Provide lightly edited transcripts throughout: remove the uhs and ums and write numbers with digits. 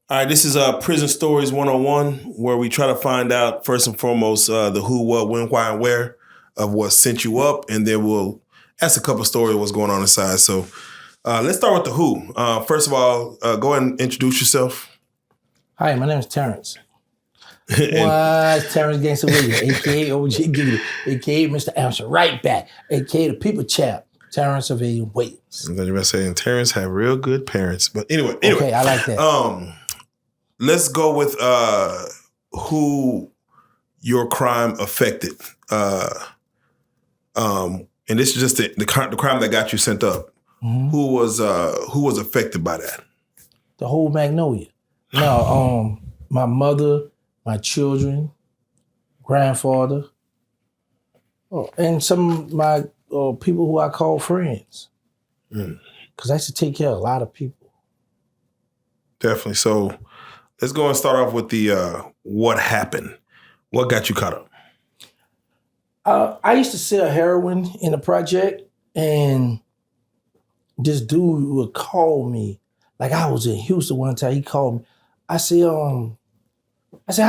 All right, this is Prison Stories 101, where we try to find out, first and foremost, the who, what, when, why, and where of what sent you up, and then we'll ask a couple of stories of what's going on inside. So let's start with the who. First of all, go ahead and introduce yourself. Hi, my name is Terrance. What? Terrance Gangsta Williams, a.k.a. OG Giggity, a.k.a. Mr. Amster, right back, a.k.a. the people chap, Terrance of Williams. And then you're saying Terrance had real good parents. But anyway. Okay, I like that. Let's go with who your crime affected. And this is just the crime that got you sent up. Mm-hmm. Who was affected by that? The whole Magnolia. No, my mother, my children, grandfather, and some of my people who I call friends. Because I used to take care of a lot of people. Definitely. So let's go and start off with the what happened. What got you caught up? I used to sell heroin in the project, and this dude would call me. Like I was in Houston one time, he called me. I said, how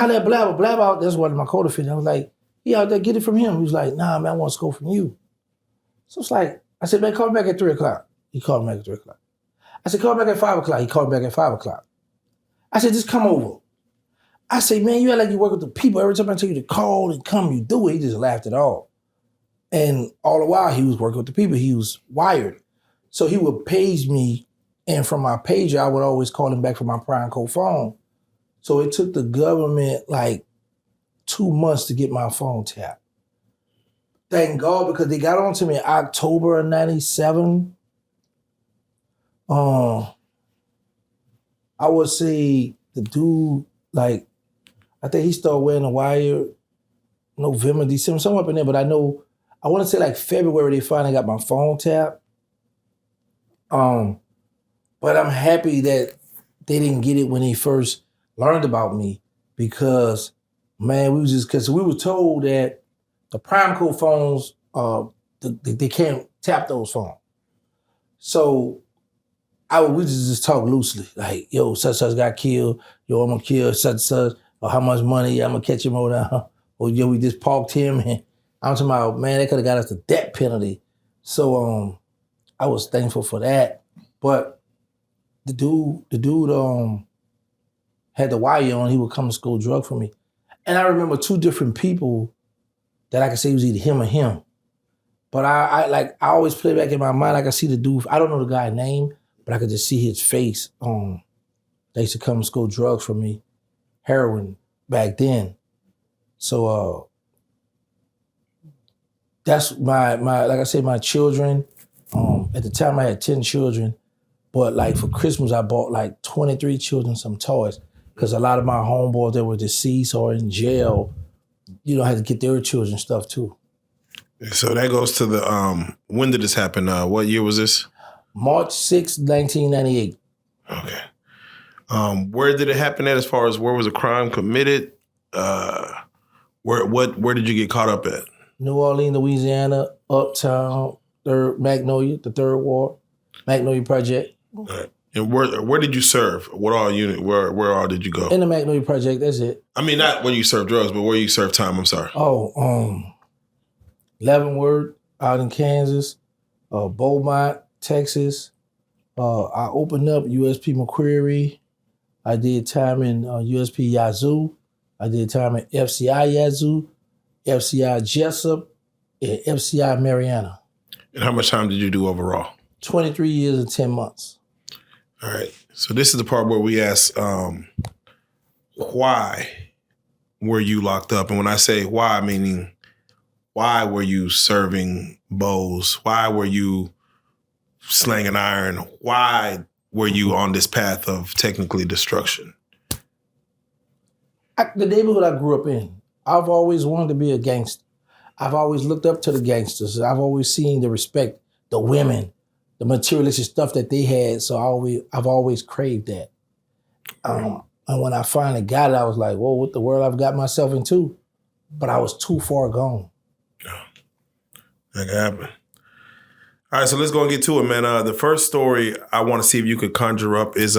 that blabber out? That's one of my co-defendants. I was like, he out there, get it from him. He was like, nah, man, I want to go from you. So it's like, I said, man, call me back at 3 o'clock. He called me back at 3 o'clock. I said, call me back at 5 o'clock. He called me back at 5 o'clock. I said, just come over. I said, man, you act like you work with the people. Every time I tell you to call and come, you do it. He just laughed it off. And all the while, he was working with the people. He was wired. So he would page me, and from my pager, I would always call him back from my prime code phone. So it took the government like 2 months to get my phone tapped. Thank God, because they got on to me in October of 97. I would say the dude, like, I think he started wearing a wire November, December, somewhere up in there, but I know, I want to say like February, they finally got my phone tapped. But I'm happy that they didn't get it when they first learned about me, because, man, because we were told that the prime code phones, they can't tap those phones. So we just talk loosely, like, yo, such got killed, yo, I'm gonna kill such, or how much money, I'm gonna catch him over there, or yo, we just parked him, and I'm talking about, man, they could have got us the death penalty. So I was thankful for that. But the dude had the wire on, he would come to school drug for me. And I remember 2 different people that I could say was either him or him. But I always play back in my mind, I could see the dude, I don't know the guy's name, but I could just see his face. They used to come to school drugs for me, heroin back then. So that's my like I said, my children. At the time I had 10 children, but like for Christmas I bought like 23 children some toys, because a lot of my homeboys that were deceased or in jail, had to get their children stuff too. So that goes to the, when did this happen? What year was this? March 6, 1998. Okay. Where did it happen at, as far as where was the crime committed? Where did you get caught up at? New Orleans, Louisiana, Uptown, Magnolia, the 3rd Ward, Magnolia Project. All right. And where did you serve? What all unit? Where all did you go? In the Magnolia Project, that's it. I mean, not where you serve drugs, but where you serve time. I'm sorry. Leavenworth out in Kansas, Beaumont, Texas. I opened up USP McQuarrie. I did time in USP Yazoo. I did time in FCI Yazoo, FCI Jessup, and FCI Mariana. And how much time did you do overall? 23 years and 10 months. All right. So this is the part where we ask, why were you locked up? And when I say why, meaning why were you serving bows? Why were you slanging iron? Why were you on this path of technically destruction? The neighborhood I grew up in, I've always wanted to be a gangster. I've always looked up to the gangsters. I've always seen the respect, the women, the materialistic stuff that they had. So I've always craved that. And when I finally got it, I was like, whoa, what the world I've got myself into? But I was too far gone. That can happen. All right, so let's go and get to it, man. The first story I want to see if you could conjure up is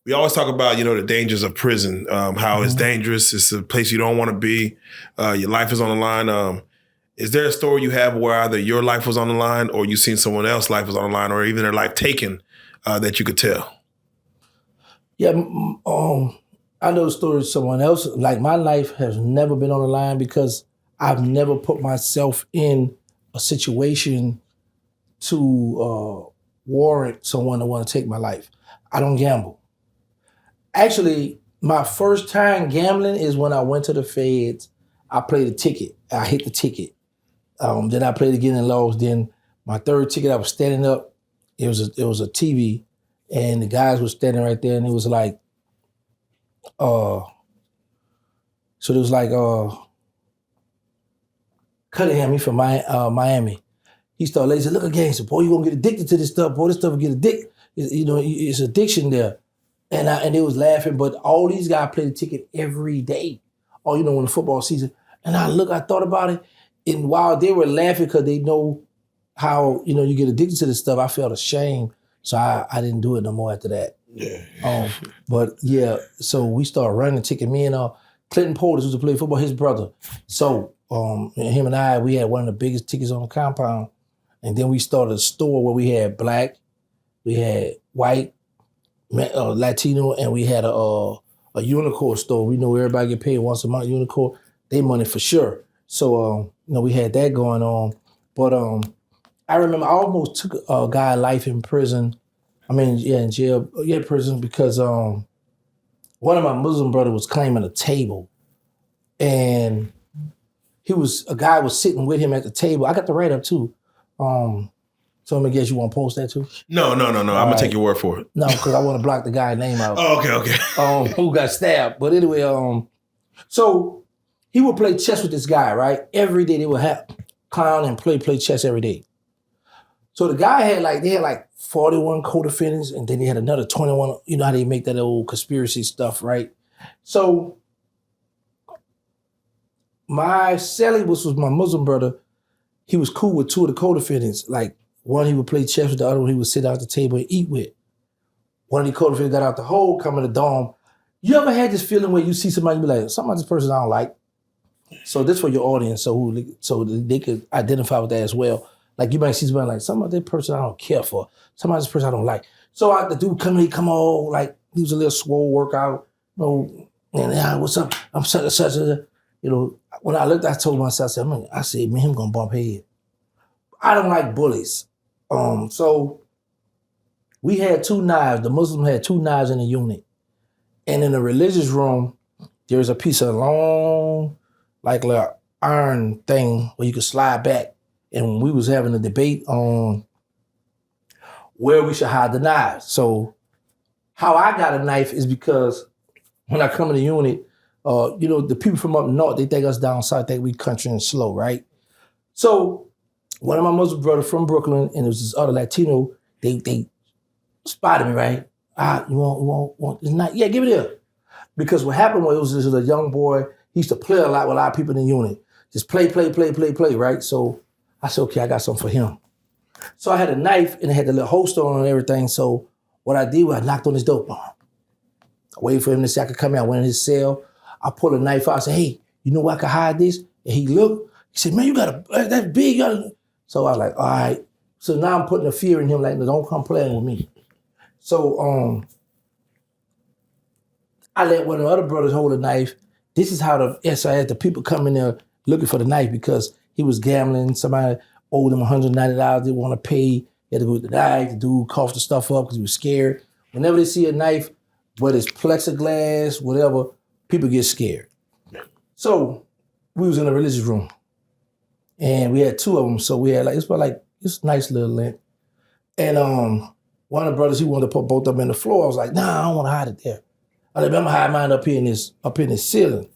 we always talk about, the dangers of prison, how it's dangerous. It's a place you don't want to be. Your life is on the line. Is there a story you have where either your life was on the line or you seen someone else's life was on the line or even their life taken that you could tell? Yeah, I know the story of someone else. Like my life has never been on the line because I've never put myself in a situation to warrant someone to want to take my life. I don't gamble. Actually, my first time gambling is when I went to the feds. I played a ticket. I hit the ticket. Then I played again and lost. Then my third ticket, I was standing up. It was a TV, and the guys were standing right there, and it was like, so it was like Cunningham, he from Miami. He started, he said, look at Gangsta, boy, you gonna get addicted to this stuff, boy, this stuff will get addicted. It's addiction there. And they was laughing, but all these guys play the ticket every day. Oh, when the football season. And I thought about it, and while they were laughing because they know how, you get addicted to this stuff, I felt ashamed. So I didn't do it no more after that. Yeah. But yeah, so we started running the ticket. Me and Clinton Portis, who played football, his brother. So him and I, we had one of the biggest tickets on the compound. And then we started a store where we had black, we had white, Latino, and we had a unicorn store. We know everybody get paid once a month. Unicorn, they money for sure. So we had that going on. But I remember I almost took a guy life in prison. In jail, prison because one of my Muslim brothers was claiming a table, and a guy was sitting with him at the table. I got the write up too. So I'm gonna guess you want to post that too? No. I'm gonna take your word for it. No, because I want to block the guy's name out. Oh, okay. Who got stabbed? But anyway, so he would play chess with this guy, right? Every day they would have clown and play chess every day. So the guy had like 41 co-defendants, and then he had another 21. You know how they make that old conspiracy stuff, right? So my celly, which was my Muslim brother, he was cool with two of the co-defendants. Like one he would play chess with, the other one he would sit down at the table and eat with. One of the co-defendants got out the hole, come in the dorm. You ever had this feeling where you see somebody, you be like, something about this person I don't like? So this for your audience, so they could identify with that as well. Like you might see somebody like, some of that person I don't care for. Some of this person I don't like. So the dude come on, like he was a little swole workout, and what's up? I'm such. When I looked, I told myself, I said, man, him gonna bump head. I don't like bullies. So we had two knives. The Muslims had two knives in the unit. And in the religious room, there's a piece of long, like iron thing where you could slide back. And we was having a debate on where we should hide the knives. So how I got a knife is because when I come in the unit, the people from up north, they think us down south, think we country and slow, right? So one of my Muslim brothers from Brooklyn, and it was this other Latino, they spotted me, right? You want this knife? Yeah, give it here. Because what happened was this was a young boy, he used to play a lot with a lot of people in the unit. Just play, right? So I said, okay, I got something for him. So I had a knife and it had the little holster on and everything. So what I did was I knocked on his door. I waited for him to say I could come in. I went in his cell. I pulled a knife out. I said, hey, you know where I can hide this? And he looked. He said, man, that's big. So I was like, all right. So now I'm putting a fear in him, like, don't come playing with me. So I let one of the other brothers hold a knife. This is how the people come in there looking for the knife because he was gambling. Somebody owed him $190. They want to pay. He had to go with the knife. The dude coughed the stuff up because he was scared. Whenever they see a knife, whether it's plexiglass, whatever, people get scared. So we was in the religious room. And we had two of them. So we had this nice little length. And one of the brothers, he wanted to put both of them in the floor. I was like, nah, I don't want to hide it there. I said, I'm gonna hide mine up in this ceiling.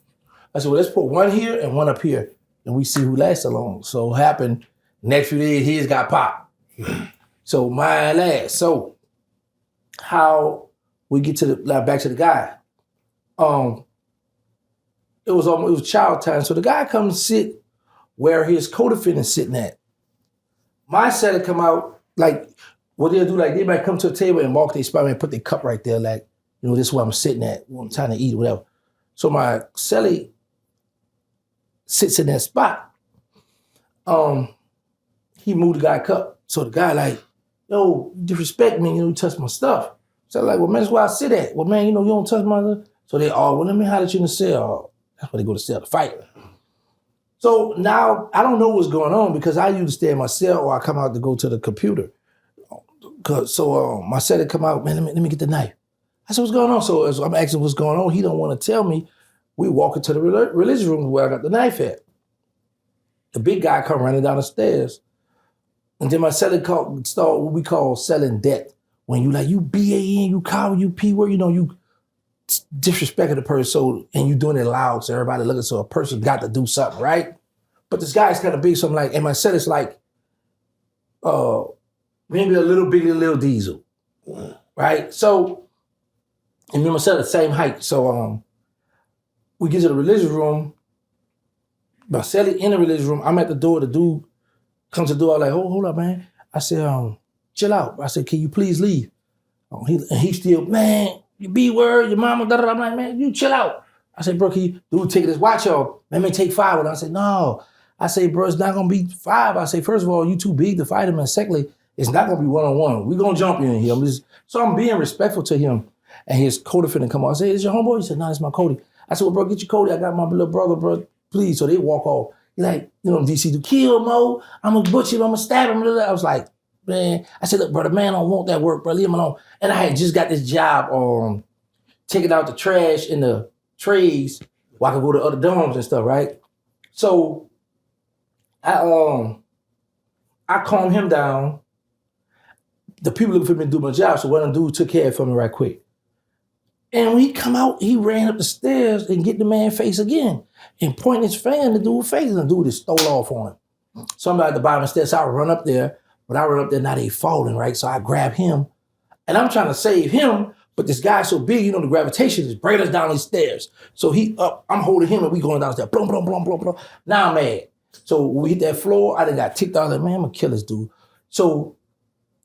I said, well, let's put one here and one up here, and we see who lasts along. So what happened, next few days, his got popped. So mine last. So how we get back to the guy. It was child time. So the guy comes sit where his co-defendant's sitting at. My celly come out, like, what they'll do, like, they might come to a table and mark their spot and put their cup right there, like, this is where I'm sitting at, when I'm trying to eat, whatever. So my celly sits in that spot. He moved the guy cup. So the guy like, yo, you disrespect me, you touch my stuff. So I'm like, well, man, that's where I sit at. Well, man, you don't touch my stuff. So they all, well, let me holler at you in the cell. That's where they go to cell to fight. So now I don't know what's going on because I usually stay in my cell or I come out to go to the computer. So my celly come out, man, let me get the knife. I said, what's going on? So as I'm asking what's going on, he don't want to tell me. We walk into the religious room where I got the knife at. The big guy come running down the stairs. And then my celly start what we call selling debt. When you BAN, you call, you P word, you disrespecting the person, so, and you doing it loud, so everybody looking, so a person got to do something, right? But this guy's kind of big, so I'm like, and my celly's like, maybe a little bigger than Lil Diesel, right? So, and me and my celly the same height. So we get to the religious room. My celly in the religious room. I'm at the door. The dude comes to the door. I'm like, hold up, man. I said, chill out. I said, can you please leave? He still, man, you B-word, your mama, da-da-da. I'm like, man, you chill out. I said, bro, can you, dude, take this watch off. Let me take 5 with him. I said, no. I say, bro, it's not going to be 5. I say, first of all, you too big to fight him. And secondly, it's not going to be one-on-one. We're going to jump in here. So I'm being respectful to him. And his co-defendant come on. I said, is your homeboy? He said, no, it's my Cody. I said, well, bro, get your Cody. I got my little brother, bro. Please. So they walk off. He's like, DC, to kill Mo. I'm going to butcher him. I'm going to stab him. I was like, man. I said, look, bro, the man don't want that work, bro. Leave him alone. And I had just got this job taking out the trash in the trays while I could go to other dorms and stuff, right? So I calmed him down. The people looking for me to do my job, so one of them dudes took care of it for me right quick. And when he come out, he ran up the stairs and get the man's face again and point his fan to do a face, and the dude just stole off on him. Somebody at the bottom of the stairs, so I run up there, but I run up there, now they falling, right? So I grab him, and I'm trying to save him, but this guy's so big, the gravitation is bringing us down these stairs. So he up, I'm holding him, and we going downstairs, blum, blum, blum, blum, blum. Now I'm mad. So when we hit that floor, I done got ticked off, like, man, I'm gonna kill this dude. So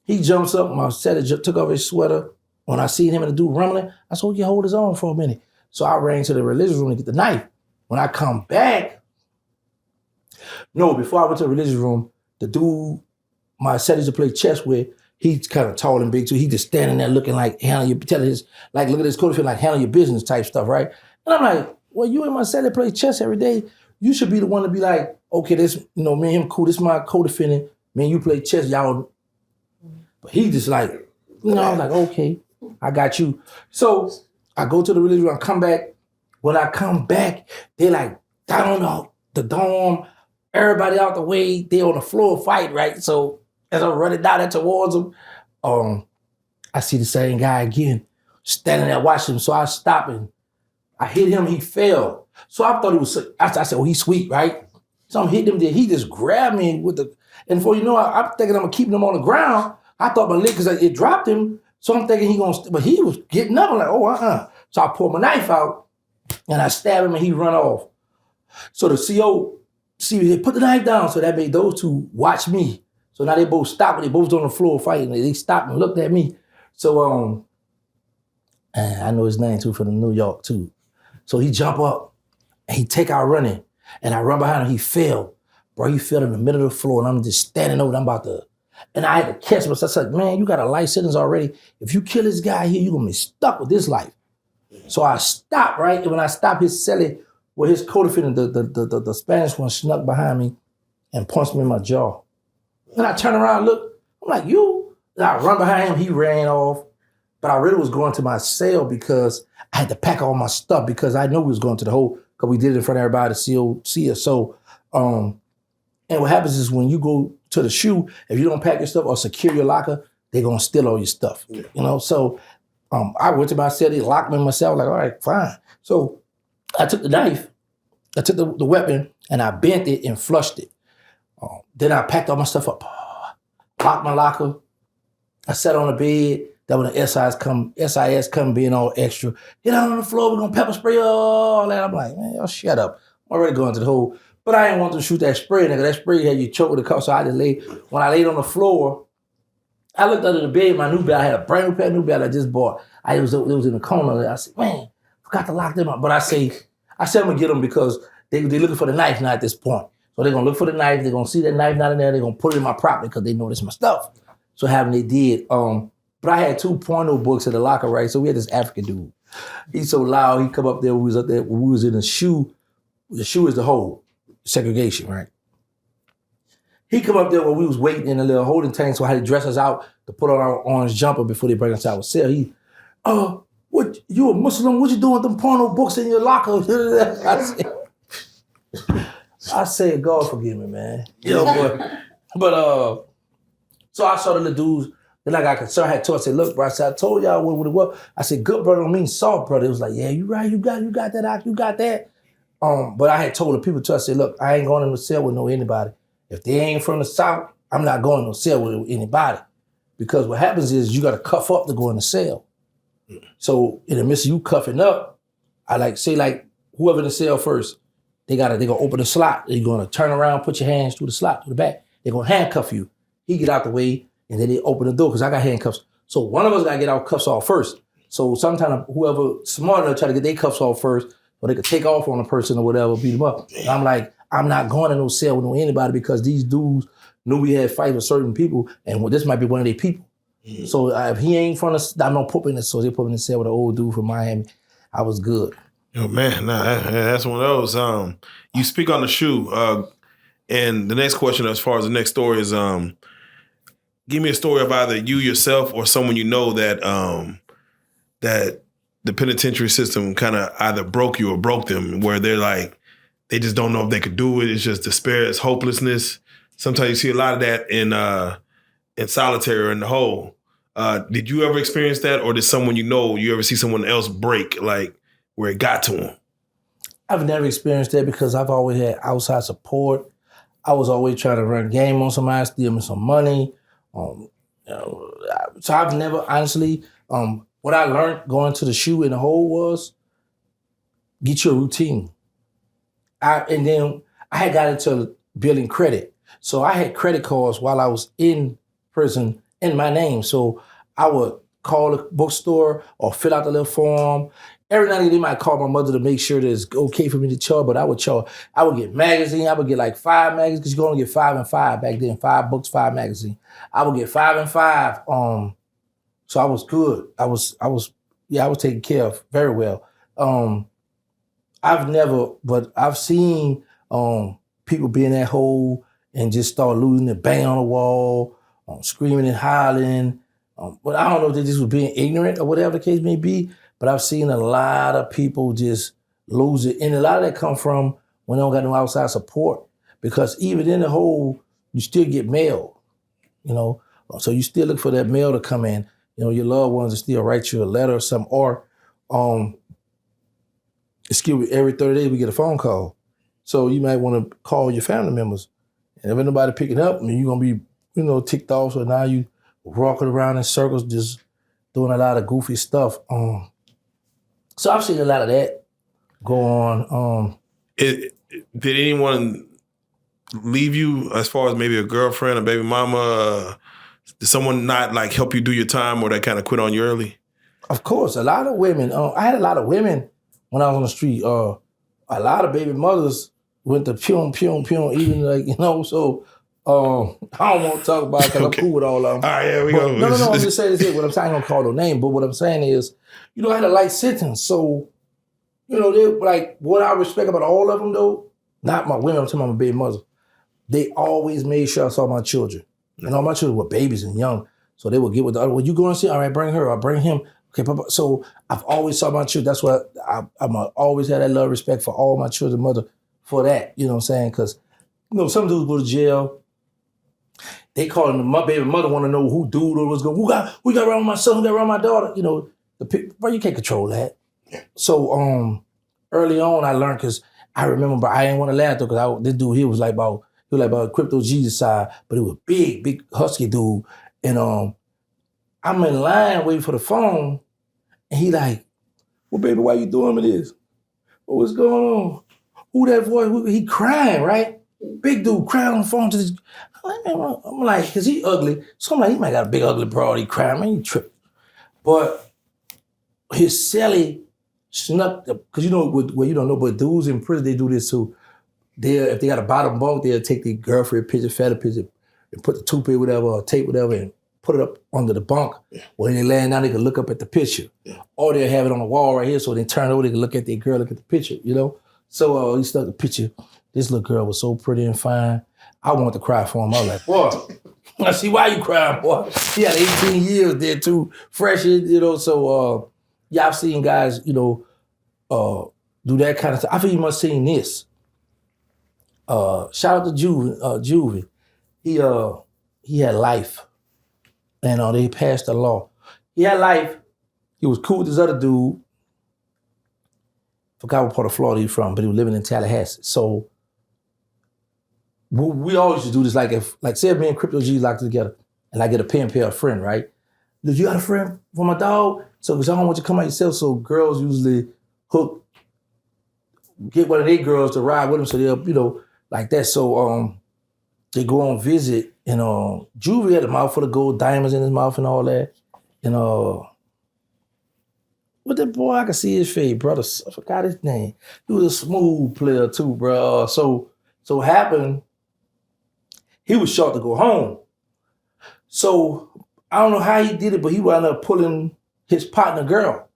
he jumps up, my setter took off his sweater. When I seen him and the dude rumbling, I said, he can hold his own for a minute. So I ran to the religious room to get the knife. When I come back, before I went to the religious room, the dude my set used to play chess with, he's kind of tall and big too. He just standing there looking like, look at his coach, like handle your business type stuff, right? And I'm like, well, you and my set that play chess every day. You should be the one to be like, okay, this, me and him cool, this is my co-defendant. Man, you play chess, y'all. But he just like, I was like, okay. I got you. So I go to the religious room, I come back. When I come back, they like down the dorm, everybody out the way, they on the floor fight, right? So as I'm running down there towards them, I see the same guy again, standing there watching him. So I stop and I hit him, he fell. So I thought I said, he's sweet, right? So I'm hitting him there. He just grabbed me and before I'm thinking I'm keeping him on the ground. I thought my leg, because it dropped him. So I'm thinking but he was getting up. I'm like, So I pulled my knife out and I stabbed him and he run off. So the CO, they put the knife down. So that made those two watch me. So now they both stopped. They both on the floor fighting. They stopped and looked at me. So I know his name too from New York too. So he jump up and he take out running. And I run behind him. He fell. Bro, he fell in the middle of the floor and I'm just standing over. I'm about to. And I had to catch him. So I said, man, you got a life sentence already. If you kill this guy here, you're going to be stuck with this life. So I stopped, right? And when I stopped, his celly, with his co-defendant, the Spanish one snuck behind me and punched me in my jaw. And I turn around and look. I'm like, you? And I run behind him. He ran off. But I really was going to my cell because I had to pack all my stuff because I knew we was going to the hole because we did it in front of everybody to see us. So, and what happens is when you go to the shoe, if you don't pack your stuff or secure your locker, they're going to steal all your stuff, So I went to my cell, they locked me in my cell, like, all right, fine. So I took the knife, I took the weapon, and I bent it and flushed it. Then I packed all my stuff up, locked my locker. I sat on the bed. That when the SIS come being all extra, get out on the floor, we're going to pepper spray all that. I'm like, man, y'all shut up. I'm already going to the hole. But I didn't want to shoot that spray, nigga. That spray had you choke with the cup. So I just laid, when I laid on the floor, I looked under the bed, my new bed. I had a brand new pair of new bed I just bought. It was in the corner. I said, man, forgot to lock them up. But I said I'm gonna get them because they're looking for the knife now at this point. So they're gonna look for the knife. They're gonna see that knife not in there. They're gonna put it in my property because they know this is my stuff. So having they did. But I had 2 porno books in the locker, right? So we had this African dude. He's so loud. He come up there. We was up there. We was in the shoe. The shoe is the hole. Segregation, right? He come up there when we was waiting in a little holding tank, so I had to dress us out to put on our orange jumper before they bring us out with cell. He, what, you a Muslim? What you doing with them porno books in your locker? I said, God forgive me, man. You know, but so I saw the little dudes, then I got concerned. I had told, I said, look, bro, I said, I told y'all what it was. I said, good brother don't mean soft brother. It was like, yeah, you right, you got that, you got that. But I had told the people, I said, look, I ain't going in the cell with anybody. If they ain't from the South, I'm not going to cell with anybody. Because what happens is you got to cuff up to go in the cell. So in the midst of you cuffing up, I say whoever in the cell first, they gonna open the slot. They're gonna turn around, put your hands through the slot, through the back. They're gonna handcuff you. He get out the way, and then they open the door because I got handcuffs. So one of us gotta get our cuffs off first. So sometimes whoever smart enough try to get their cuffs off first, or they could take off on a person or whatever, beat them up. And I'm like, I'm not going to no cell with anybody because these dudes knew we had fights with certain people, and this might be one of their people. Mm-hmm. So if he ain't from the, I'm not put me in the cell. They put me in the cell with an old dude from Miami. I was good. Oh man, that's one of those. You speak on the shoe, and the next question, as far as the next story is, give me a story of either you yourself or someone you know that that the penitentiary system kind of either broke you or broke them, where they're like, they just don't know if they could do it. It's just despair, it's hopelessness. Sometimes you see a lot of that in solitary or in the hole. Did you ever experience that, or did someone you ever see someone else break, like where it got to them? I've never experienced that because I've always had outside support. I was always trying to run game on somebody, steal me some money. So I've never, honestly, what I learned going to the shoe in the hole was get your routine. And then I had got into building credit. So I had credit cards while I was in prison in my name. So I would call the bookstore or fill out the little form. Every now and then they might call my mother to make sure that it's okay for me to charge, but I would charge. I would get magazine. I would get like 5 magazines because you could only get 5 and 5 back then. 5 books, 5 magazines. I would get 5 and 5. So I was good. I was taken care of very well. I've seen people be in that hole and just start losing their bang on the wall, screaming and hollering. But I don't know if they just was being ignorant or whatever the case may be, but I've seen a lot of people just lose it. And a lot of that come from when they don't got no outside support, because even in the hole, you still get mail, So you still look for that mail to come in. Your loved ones will still write you a letter or something, or every 30 days we get a phone call. So you might want to call your family members. And if ain't nobody picking up, you're going to be, ticked off. So now you walking around in circles, just doing a lot of goofy stuff. So I've seen a lot of that go on. Did anyone leave you as far as maybe a girlfriend, a baby mama? Did someone not help you do your time, or that kind of quit on you early? Of course, a lot of women. I had a lot of women when I was on the street. A lot of baby mothers went to pium, even so I don't want to talk about it because I'm cool with all of them. All right, yeah, we go. No, I'm just saying this. What I'm saying, I don't call no name, but what I'm saying is, I had a light sentence. So, they what I respect about all of them though, not my women, I'm talking about my baby mothers, they always made sure I saw my children. And all my children were babies and young. So they would get with the other, well, you go and see, all right, bring her, or bring him. Okay, so I've always saw my children. That's why I'm always had that love, respect for all my children, mother, for that. You know what I'm saying? Because, some dudes go to jail. They call him, my baby mother want to know who dude or what's going, who got around my son, who got around my daughter. But you can't control that. So early on, I learned, because I remember, but I didn't want to laugh though, because this dude, he was like about crypto Jesus side, but he was big husky dude. And I'm in line waiting for the phone, and he like, well, baby, why you doing me this? What's going on? who that boy? He crying, right? Big dude crying on the phone to this. I'm like, cause he ugly. So I'm like, he might got a big ugly broad. He crying, man, he tripping. But his celly snuck up, cause you know, well, you don't know, but dudes in prison, they do this too. If they got a bottom bunk, they'll take their girlfriend picture, family picture, and put the toothpick, whatever, or tape, whatever, and put it up under the bunk. When they laying down, they can look up at the picture. Or they'll have it on the wall right here, so they turn over, they can look at their girl, look at the picture, you know? So he stuck the picture. This little girl was so pretty and fine. I wanted to cry for him. I was like, boy, I see why you crying, boy. He had 18 years there too, fresh, you know, so yeah, I've seen guys, you know, do that kind of stuff. I think you must have seen this. Shout out to Juvie. He had life. And they passed a law. He had life. He was cool with this other dude. Forgot what part of Florida he's from, but he was living in Tallahassee. So we always used to do this, like say me and Crypto G locked together, and I get a pen pal friend, right? Did you got a friend for my dog? So because I don't want you to come out yourself, so girls usually get one of their girls to ride with them, so they'll, you know, like that. So they go on visit, and Juvie had a mouthful of gold, diamonds in his mouth and all that. And what that boy, I can see his face, brother. I forgot his name. He was a smooth player too, bro. So happened, he was short to go home. So I don't know how he did it, but he wound up pulling his partner girl.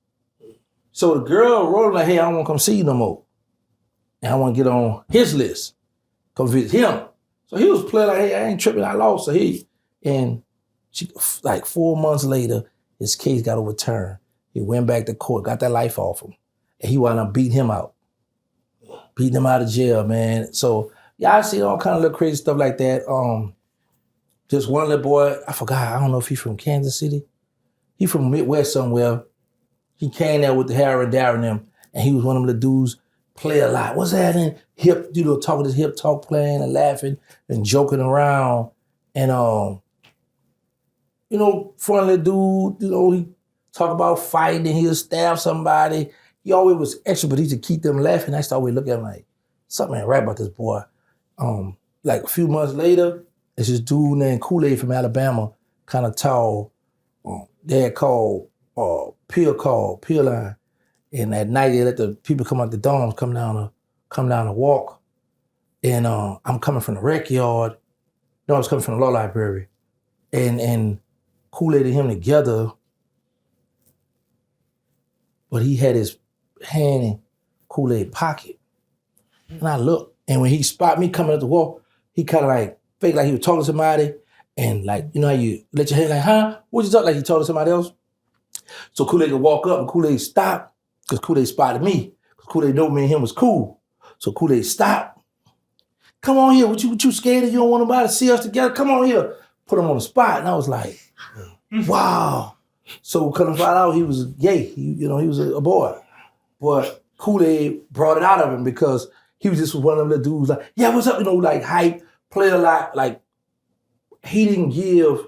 So the girl wrote like, hey, I don't want to come see you no more. And I want to get on his list. Come visit him. So he was playing like, hey, I ain't tripping, I lost. So like 4 months later, his case got overturned. He went back to court, got that life off him. And he wound up beating him out. Beating him out of jail, man. So yeah, I see all kind of little crazy stuff like that. Just one little boy, I forgot, I don't know if he's from Kansas City. He from Midwest somewhere. He came there with the Harry and Darren them, and he was one of the dudes play a lot. What's that in hip, you know, talking this hip talk, playing and laughing and joking around. And you know, fun little dude, you know, he talk about fighting and he'll stab somebody. He always was extra, but he used to keep them laughing. I used to always look at him like, something ain't right about this boy. Like a few months later, it's this dude named Kool-Aid from Alabama, kind of tall. They had called Pill Line. And at night they let the people come out the dorms, come down to walk. And I'm coming from the rec yard. No, I was coming from the law library. And Kool-Aid and him together, but he had his hand in Kool-Aid pocket. And I looked, and when he spotted me coming up the wall, he kind of like fake like he was talking to somebody, and like, you know how you let your hand like, huh? What you talk like you talking to somebody else? So Kool-Aid could walk up, and Kool-Aid stopped, because Kool-Aid spotted me. Because Kool-Aid knew me and him was cool. So Kool-Aid stopped. Come on here, what you scared that you don't want nobody to see us together? Come on here. Put him on the spot, and I was like, wow. So couldn't find out he was gay. He was a boy. But Kool-Aid brought it out of him because he was just one of them dudes like, yeah, what's up? You know, like hype, play a lot. Like, he didn't give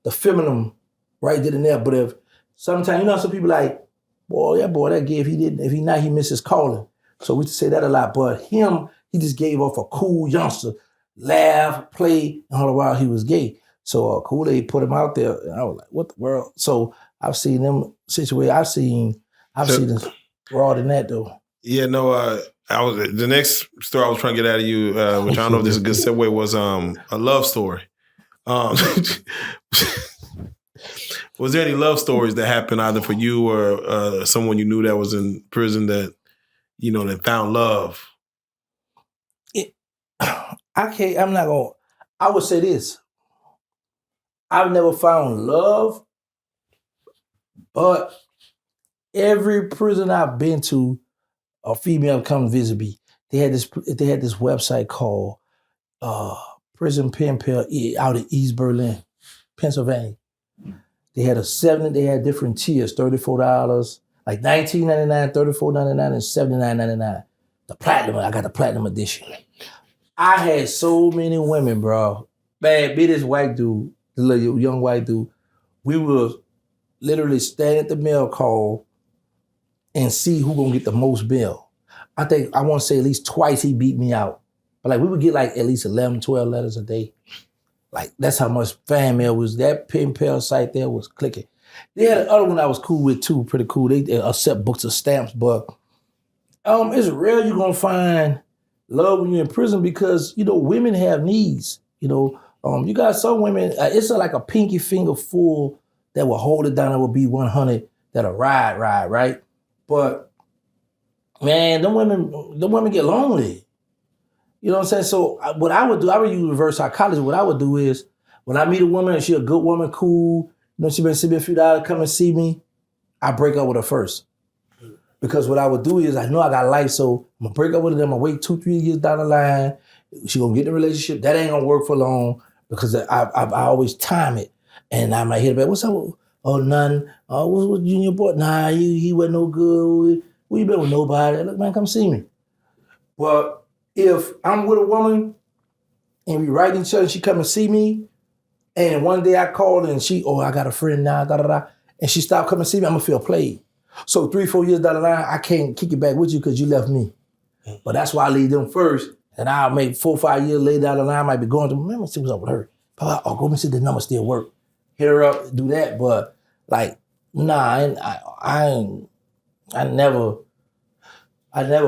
the feminine right then and there. But if sometimes, you know, some people like, that gay, if he not, he misses calling. So we used to say that a lot. But him, he just gave off a cool youngster, laugh, play, and all the while he was gay. So Kool-Aid put him out there, and I was like, what the world? So I've seen them situated. I've seen this raw than that though. Yeah, no, the next story I was trying to get out of you, which I don't know if this is a good segue, was a love story. Was there any love stories that happened either for you or someone you knew that was in prison that, you know, that found love? I would say this. I've never found love, but every prison I've been to, a female come visit me. They had this website called Prison Pen Pal out in East Berlin, Pennsylvania. They had different tiers, $34, like $19.99, $34.99, and $79.99. The platinum, I got the platinum edition. I had so many women, bro. Man, me this white dude, the little young white dude, we would literally stand at the mail call and see who gonna get the most mail. I think, I want to say at least twice he beat me out. But like we would get like at least 11, 12 letters a day. Like that's how much fan mail was. That pen pal site there was clicking. They had another one I was cool with too, pretty cool. They accept books of stamps, but it's rare you're gonna find love when you're in prison because women have needs. You got some women. It's like a pinky finger full that will hold it down. That will be 100 that'll ride, right? But man, them women get lonely. You know what I'm saying? So what I would do, I would use reverse psychology. What I would do is when I meet a woman and she a good woman, cool, she been sending me a few dollars, come and see me, I break up with her first. Because what I would do is I know I got life, so I'm gonna break up with her, I'm gonna wait 2-3 years down the line. She gonna get in a relationship. That ain't gonna work for long because I always time it. And I might hit her back, what's up? Oh, nothing. Oh, what's you and your boy? Nah, he wasn't no good. Where you been with nobody? Look, man, come see me. Well, if I'm with a woman and we write each other, she come and see me, and one day I called and I got a friend now, and she stopped coming to see me, I'm gonna feel played. So 3-4 years down the line, I can't kick it back with you because you left me. But that's why I leave them first, and I'll make 4-5 years later down the line, I might be going to, let me see what's up with her. Oh, go and see the number still work. Hit her up, do that, but like, nah, I never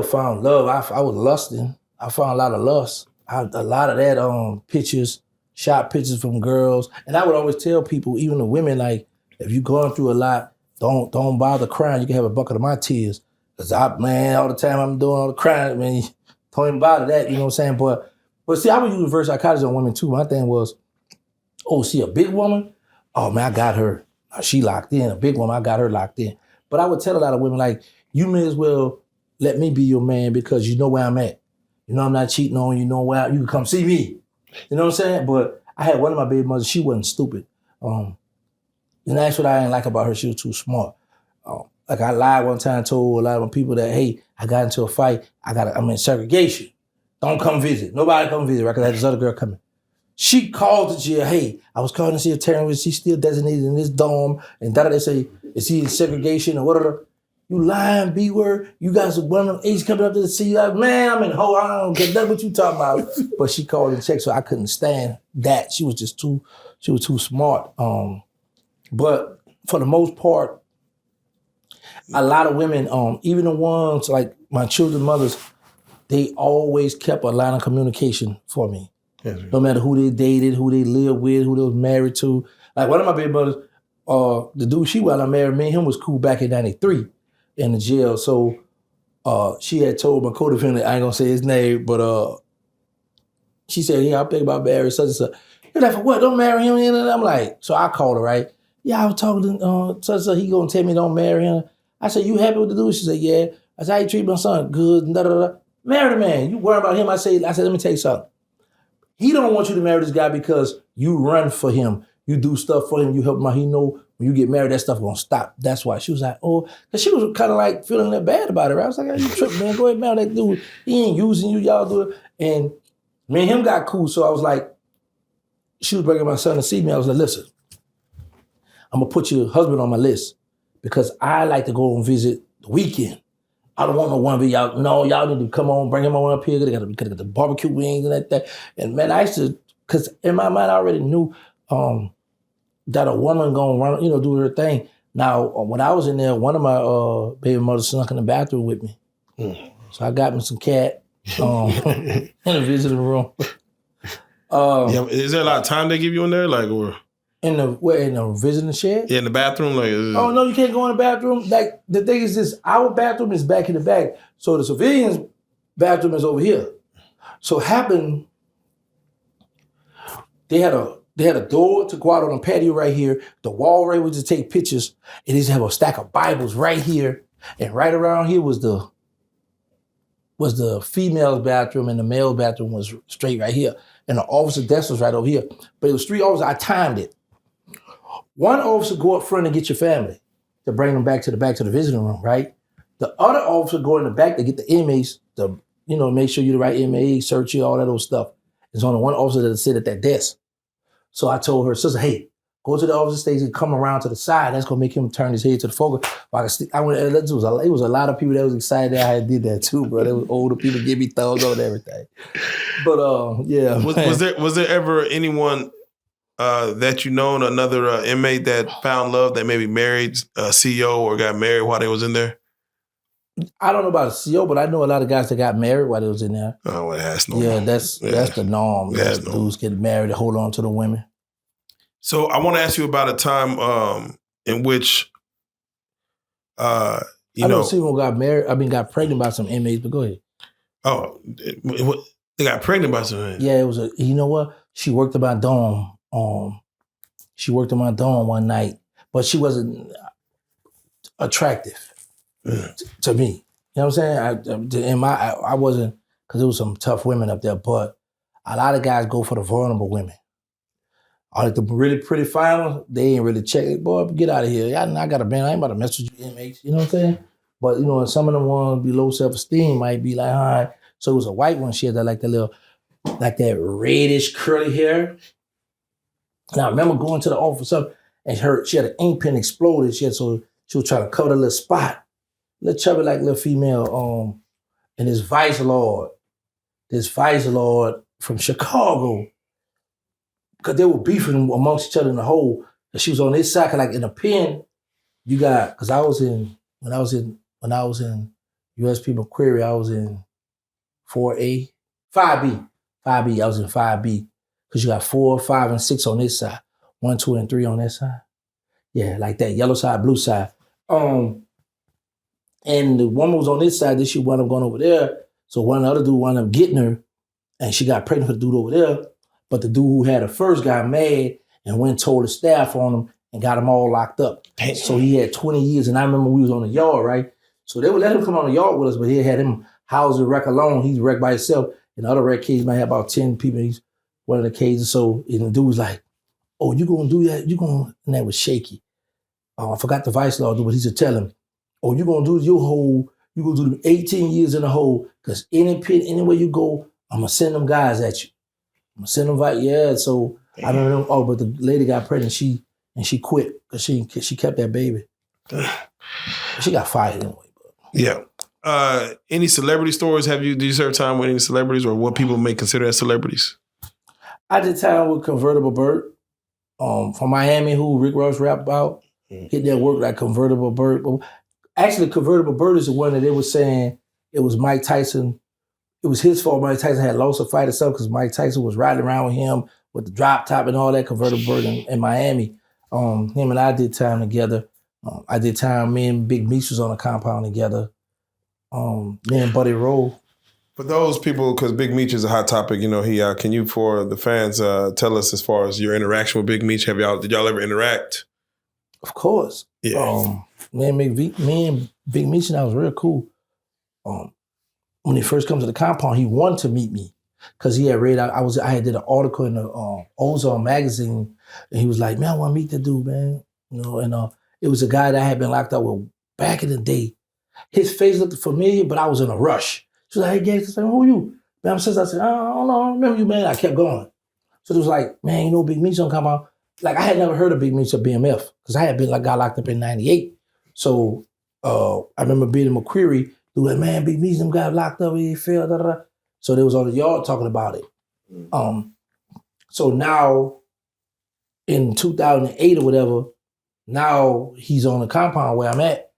found love. I was lusting. I found a lot of lust. A lot of that pictures, shot pictures from girls. And I would always tell people, even the women, like, if you're going through a lot, don't bother crying. You can have a bucket of my tears. Because all the time I'm doing all the crying, man, don't even bother that, you know what I'm saying? But see, I would use reverse psychology on women too. My thing was, see a big woman? Oh man, I got her. She locked in. A big woman, I got her locked in. But I would tell a lot of women, like, you may as well let me be your man because you know where I'm at. You know I'm not cheating on you. You know where you can come see me. You know what I'm saying? But I had one of my baby mothers. She wasn't stupid. And that's what I didn't like about her. She was too smart. Like I lied one time, told a lot of people that, hey, I got into a fight. I'm in segregation. Don't come visit. Nobody come visit, right? Because I had this other girl coming. She called the jail. Hey, I was calling to see if Terrance was still designated in this dorm. And they say, is he in segregation or whatever? You lying B-word. You guys are one of them A's coming up to see you. Like, man, I'm in hole. I don't get nothing what you talking about. But she called and checked, so I couldn't stand that. She was too smart. But for the most part, a lot of women, even the ones like my children's mothers, they always kept a line of communication for me. Yes, no matter who they dated, who they lived with, who they was married to. Like one of my baby brothers, the dude she wound up married, me and him was cool back in 93 in the jail. So she had told my co-defendant, I ain't gonna say his name, but she said, yeah, I'm thinking about marrying such and such. You're like, for what? Don't marry him? And I'm like, so I called her, right? Yeah, I was talking to such and such. He gonna tell me don't marry him. I said, you happy with the dude? She said, yeah. I said, how you treat my son? Good. Da, da, da. Marry the man. You worry about him. I said, let me tell you something. He don't want you to marry this guy because you run for him. You do stuff for him. You help him out. He know when you get married, that stuff gonna stop. That's why. She was like, oh, because she was kind of like feeling that bad about it. Right? I was like, you tripping, man. Go ahead, marry that dude. He ain't using you. Y'all do it. And me and him got cool. So I was like, she was bringing my son to see me. I was like, listen, I'm gonna put your husband on my list because I like to go and visit the weekend. I don't want no one of y'all. No, y'all need to come on, bring him on up here. They got the barbecue wings and that. And man, I used to, because in my mind, I already knew that a woman gonna run, do her thing. Now, when I was in there, one of my baby mothers snuck in the bathroom with me. So I got me some cat in the visiting room. Is there a lot of time they give you in there, like, or? In the visiting shed? Yeah, in the bathroom? Oh, no, you can't go in the bathroom. Like, the thing is this, our bathroom is back in the back. So the civilians' bathroom is over here. So happened, they had a door to go out on the patio right here. The wall right was to take pictures. And they just have a stack of Bibles right here. And right around here was the female's bathroom and the male bathroom was straight right here. And the officer desk was right over here. But it was 3 officers. I timed it. One officer go up front and get your family to bring them back to the visiting room, right? The other officer go in the back to get the inmates to, make sure you're the right inmate, search you, all that old stuff. There's only one officer that sit at that desk. So I told her, sister, hey, go to the officer station, come around to the side. That's gonna make him turn his head to the focus. It was a lot of people that was excited that I did that too, bro. There was older people give me thumbs up and everything. But yeah. Was there ever anyone that you know, another inmate that found love that maybe married a CEO or got married while they was in there? I don't know about a CEO, but I know a lot of guys that got married while they was in there. Oh, well, that's normal. Yeah, that's the norm. That's dudes get married and hold on to the women. So I want to ask you about a time in which I know someone got married. Got pregnant by some inmates. But go ahead. Oh, they got pregnant by some inmates. Yeah, it was you know what? She worked in my dorm. She worked in my dorm one night, but she wasn't attractive to me. You know what I'm saying? I wasn't, because there was some tough women up there, but a lot of guys go for the vulnerable women. All like the really pretty fine ones, they ain't really check it. Boy, get out of here. I got a band. I ain't about to mess with you inmates. You know what I'm saying? But, some of them ones be low self-esteem might be like, all right. So it was a white one. She had that that reddish curly hair. And I remember going to the office up and she had an ink pen exploded. She was trying to cover the little spot. Little chubby, like little female, and this vice lord from Chicago, because they were beefing amongst each other in the hole. And she was on this side, like in a pen, you got, because when I was in USP McQuarrie, I was in 4A, 5B. I was in 5B. Because you got 4, 5, and 6 on this side. 1, 2, and 3 on that side. Yeah, like that, yellow side, blue side. And the woman was on this side, then she wound up going over there. So one other dude wound up getting her, and she got pregnant for the dude over there. But the dude who had her first got mad and went and told the staff on him and got them all locked up. Damn. So he had 20 years, and I remember we was on the yard, right? So they would let him come on the yard with us, but he had him housed in rec alone. He's wrecked by himself. And the other rec cage might have about 10 people. He's one of the cages. So and the dude was like, oh, you gonna do that? And that was shaky. I forgot the vice law, but he said, tell him, oh, you gonna do you gonna do them 18 years in the hole, because any pit, anywhere you go, I'm gonna send them guys at you. I'm gonna send them, yeah. So damn. I remember, but the lady got pregnant, she quit, because she kept that baby. She got fired anyway. But. Yeah. Any celebrity stories? Did you serve time with any celebrities, or what people may consider as celebrities? I did time with Convertible Burt from Miami, who Rick Ross rapped about. Hit that work like Convertible Burt. Actually, Convertible Burt is the one that they were saying it was Mike Tyson. It was his fault Mike Tyson had lost a fight or something, because Mike Tyson was riding around with him with the drop top and all that. Convertible Burt in Miami. Him and I did time together. I did time, me and Big Meech was on a compound together. Me and Buddy Rowe. For those people, because Big Meech is a hot topic, can you, for the fans, tell us as far as your interaction with Big Meech? Did y'all ever interact? Of course. Yeah. Me and Big Meech and I was real cool. When he first come to the compound, he wanted to meet me, because he had read, I had did an article in the Ozone magazine, and he was like, man, I want to meet that dude, man. And it was a guy that I had been locked up with back in the day. His face looked familiar, but I was in a rush. She was like, hey, Gangsta, I said, who are you? Man, I said, I don't know, I don't remember you, man. I kept going. So it was like, man, Big Meech don't come out. Like, I had never heard of Big Meech or BMF, because I had got locked up in 98. So I remember being in McQuarrie, they were like, man, Big Meech, them got locked up, he fell, da, da, da. So they was on the yard talking about it. So now, in 2008 or whatever, now he's on the compound where I'm at.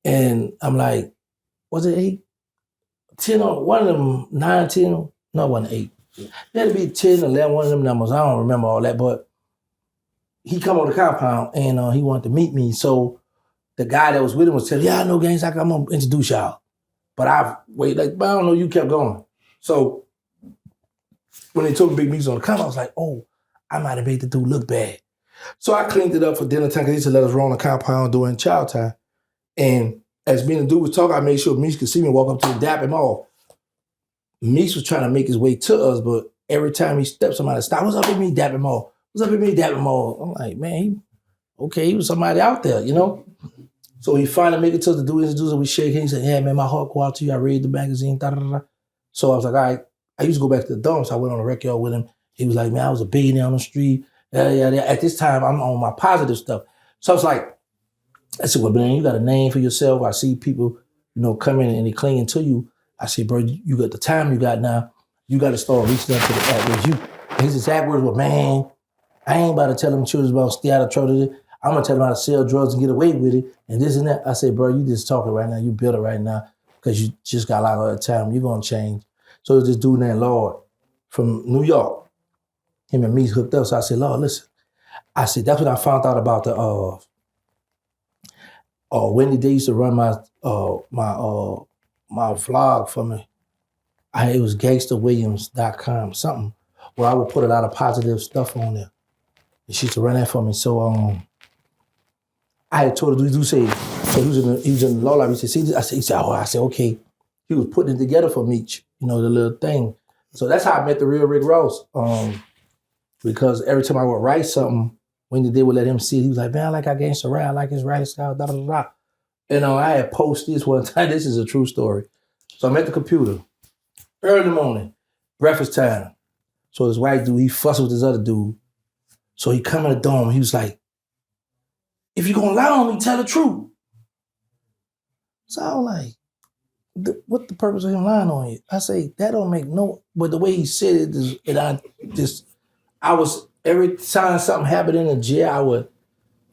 And I'm like, was it 8? 10 or one of them, 9, 10, no, it wasn't 8. It had to be 10, 11, one of them numbers. I don't remember all that, but he come on the compound and he wanted to meet me. So the guy that was with him was telling, yeah, I know Gangsta, I'm gonna introduce y'all. But I don't know, you kept going. So when they told me Big Meech on the compound, I was like, oh, I might have made the dude look bad. So I cleaned it up for dinner time, because he used to let us roll on the compound during child time. And as me and the dude was talking, I made sure Meech could see me, walk up to him, dap him off. Meech was trying to make his way to us, but every time he stepped, somebody stopped. What's up with me? Dap him off. What's up with me? Dap him off. I'm like, man, he was somebody out there, So he finally made it to the dude, introduced us, we shake hands. He said, yeah, man, my heart go out to you. I read the magazine, da da da. So I was like, all right. I used to go back to the dorm, so I went on the rec yard with him. He was like, man, I was a billionaire on the street. Yeah. At this time, I'm on my positive stuff. So I was like, I said, well, man, you got a name for yourself. I see people, come in and they clinging to you. I said, bro, you got the time you got now. You got to start reaching out to the average you. And his exact words were, man, I ain't about to tell them children about stay out of trouble. I'm going to tell them how to sell drugs and get away with it and this and that. I said, bro, you just talking right now. You bitter right now because you just got a lot of time. You're going to change. So it was this dude named Lord from New York. Him and me hooked up. So I said, Lord, listen. I said, that's what I found out about the Wendy, they used to run my vlog for me. It was gangsterwilliams.com, something where I would put a lot of positive stuff on there. And she used to run that for me. So I had told her, say, so he was in the law library. He said, see, he said, I said, okay. He was putting it together for Meech, the little thing. So that's how I met the real Rick Ross. Because every time I would write something, when they would let him see it, he was like, man, I like how Gangsta rap, I like his writing style, da da da. And I had posted this one time. This is a true story. So I'm at the computer, early in the morning, breakfast time. So this white dude, he fussed with this other dude. So he come in the dorm, he was like, if you're gonna lie on me, tell the truth. So I was like, what the purpose of him lying on you? I say, that don't make no, but the way he said it, every time something happened in the jail, I would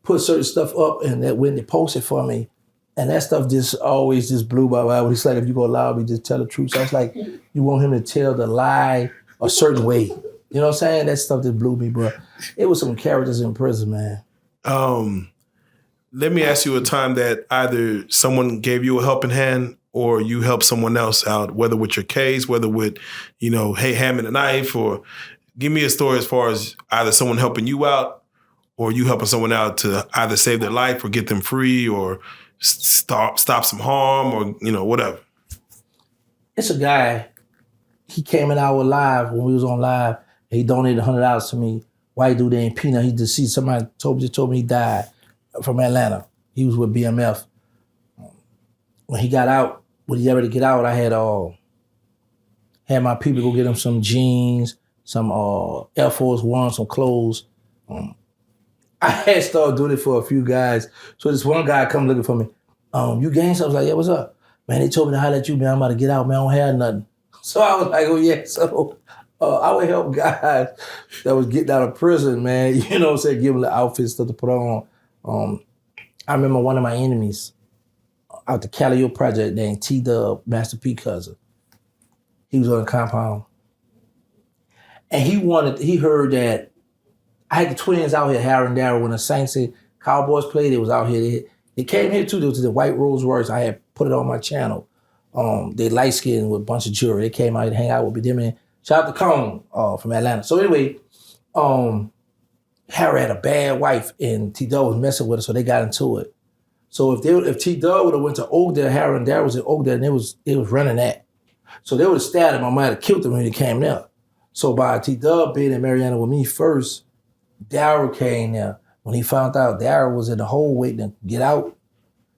put certain stuff up and that when they posted for me, and that stuff just always just blew my mind. He's like, if you gonna allow me, just tell the truth. So I was like, you want him to tell the lie a certain way. You know what I'm saying? That stuff just blew me, bro. It was some characters in prison, man. Let me ask you a time that either someone gave you a helping hand or you helped someone else out, whether with your case, whether with, hey, hand me a knife, or give me a story as far as either someone helping you out or you helping someone out to either save their life or get them free or stop some harm or, whatever. It's a guy, he came in our live when we was on live, and he donated $100 to me. White dude named Peanut, he deceased. Somebody told me he died from Atlanta. He was with BMF. When he got out, when he ever to get out, I had my people go get him some jeans, some Air Force One, some clothes. I had started doing it for a few guys. So this one guy come looking for me. You Gangsta? I was like, yeah, what's up? Man, they told me to holler at you, man. I'm about to get out, man. I don't have nothing. So I was like, oh yeah. So I would help guys that was getting out of prison, man. You know what I'm saying? Give them the outfits, stuff to put on. I remember one of my enemies out the Calio project named T-Dub, Master P cousin. He was on the compound. And he heard that I had the twins out here, Harry and Darryl, when the Saints and Cowboys played, they was out here. They came here too. There was the white Rolls Royce. I had put it on my channel. They light skinned with a bunch of jewelry. They came out to hang out with me. Them and shout out to Cone from Atlanta. So anyway, Harry had a bad wife and T-Dub was messing with her, so they got into it. So if T-Dub would have went to Oakdale, Harry and Darryl was in Oakdale, and they was running that. So they would have stabbed him. I might have killed him when he came there. So by T-Dub being in Mariana with me first, Darryl came there. When he found out Darryl was in the hole waiting to get out,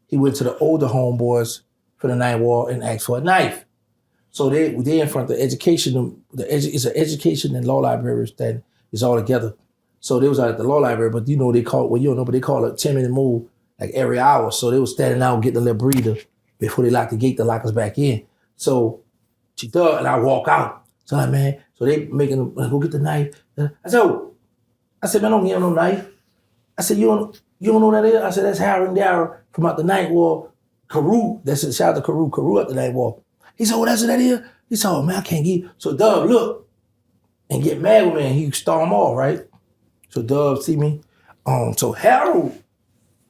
he went to the older homeboys for the night war and asked for a knife. So they in front of the education. It's an education and law library that is all together. So they was out at the law library, but they call it, well, you don't know, but they call it 10-minute move like every hour. So they was standing out getting a little breather before they locked the gate to lock us back in. So she thought, and I walk out. So I'm like, man, so they making them go get the knife. I said, man, don't give him no knife. I said, you don't know what that is? I said, that's Harry and Darryl from out the night war. Carew, that's it, shout out to Carew out the night war. He said, oh, that's what that is? He said, oh, man, I can't get. So Dub look and get mad with me and he storm off, right? So Dub see me. So Harold,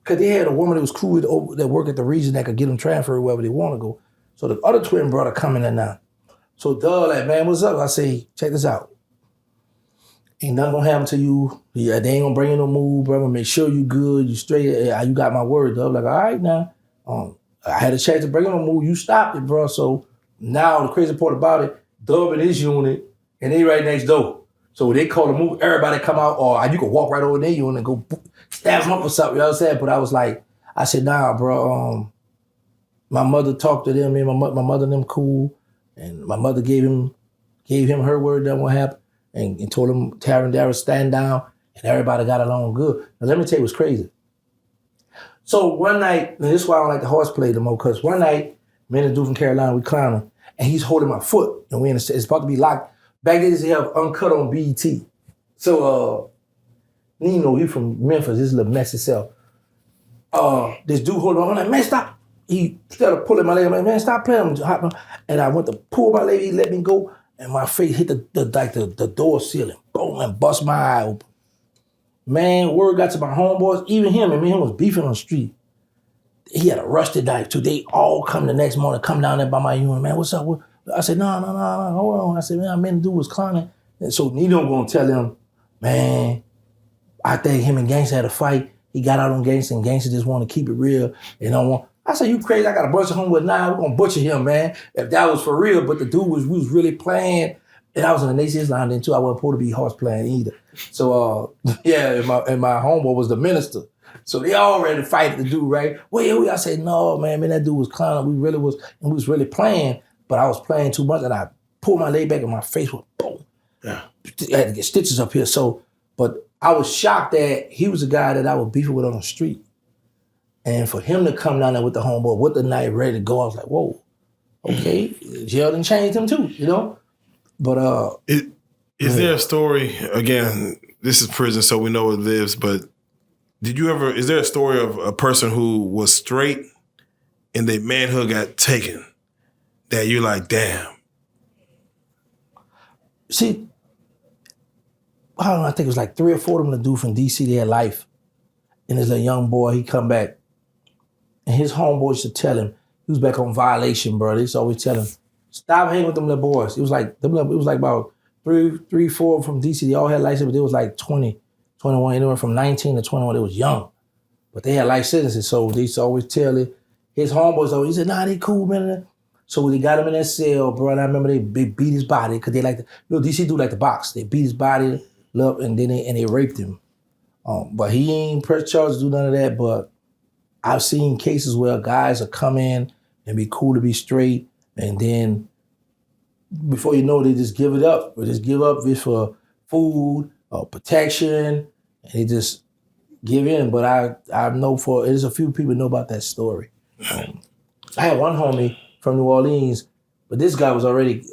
because they had a woman that was cool that worked at the region that could get them transferred wherever they want to go. So the other twin brother coming in now. So Dub like, man, what's up? I say, check this out. Ain't nothing gonna happen to you. Yeah, they ain't gonna bring you no move, bro. I'm gonna make sure you good, you straight. You got my word, Dub. Like, all right now. I had a chance to bring him no move. You stopped it, bro. So now the crazy part about it, Dub in his unit, and they right next door. So when they call the move, everybody come out, or you can walk right over their unit and go stab them up or something. You know what I'm saying? But I was like, I said, nah, bro. My mother talked to them, and my mother and them cool, and my mother gave him her word that won't happen. And told him, Terrance and Darryl, stand down and everybody got along good. Now let me tell you what's crazy. So one night, and this is why I don't like the horseplay no more, because one night, me and the dude from Carolina, we climbing, and he's holding my foot, and it's about to be locked. Back then, they have uncut on BET. So, Nino, he from Memphis, this little messy self. This dude holding on, I'm like, man, stop. He started pulling my leg, I'm like, man, stop playing. And I went to pull my leg, he let me go, and my face hit the door ceiling, boom, and bust my eye open. Man, word got to my homeboys, even him, and me and him was beefing on the street. He had a rusted knife too. They all come the next morning, come down there by my unit, man, what's up? I said, no, hold on. I said, man, I meant to do was climbing. And so Nino gonna tell him, man, I think him and Gangsta had a fight. He got out on Gangsta, and Gangsta just want to keep it real. And I said, you crazy, I got a bunch of homies. Nah, we're gonna butcher him, man. If that was for real, but the dude we was really playing. And I was in the Nations line then too. I wasn't supposed to be horse playing either. So yeah, and my homeboy was the minister. So they all ready to fight the dude, right? Well, I said, no, man, that dude was clowning. We was really playing, but I was playing too much, and I pulled my leg back and my face went boom. Yeah. I had to get stitches up here. So, but I was shocked that he was the guy that I was beefing with on the street. And for him to come down there with the homeboy, with the knife ready to go, I was like, whoa, okay. Jail done changed him too, you know? But is there a story, again, this is prison, so we know it lives, but is there a story of a person who was straight and their manhood got taken that you're like, damn? See, I don't know, I think it was like 3 or 4 of them, the dude from DC, they had life. And there's a young boy, he come back, and his homeboy used to tell him, he was back on violation, bro. They used to always tell him, stop hanging with them little boys. It was like about 3, 4 from DC. They all had life sentences, but they was like 20, 21, anywhere from 19 to 21. They was young, but they had life sentences. So they used to always tell it. His homeboys he said, nah, they cool, man. So when they got him in that cell, bro, and I remember they beat his body because they like DC do like the box. They beat his body up and then they raped him. But he ain't press charges, do none of that. But I've seen cases where guys will come in and be cool to be straight, and then before you know it, they just give it up. Or just give up just for food or protection, and they just give in. But I know there's a few people know about that story. I had one homie from New Orleans, but this guy was already,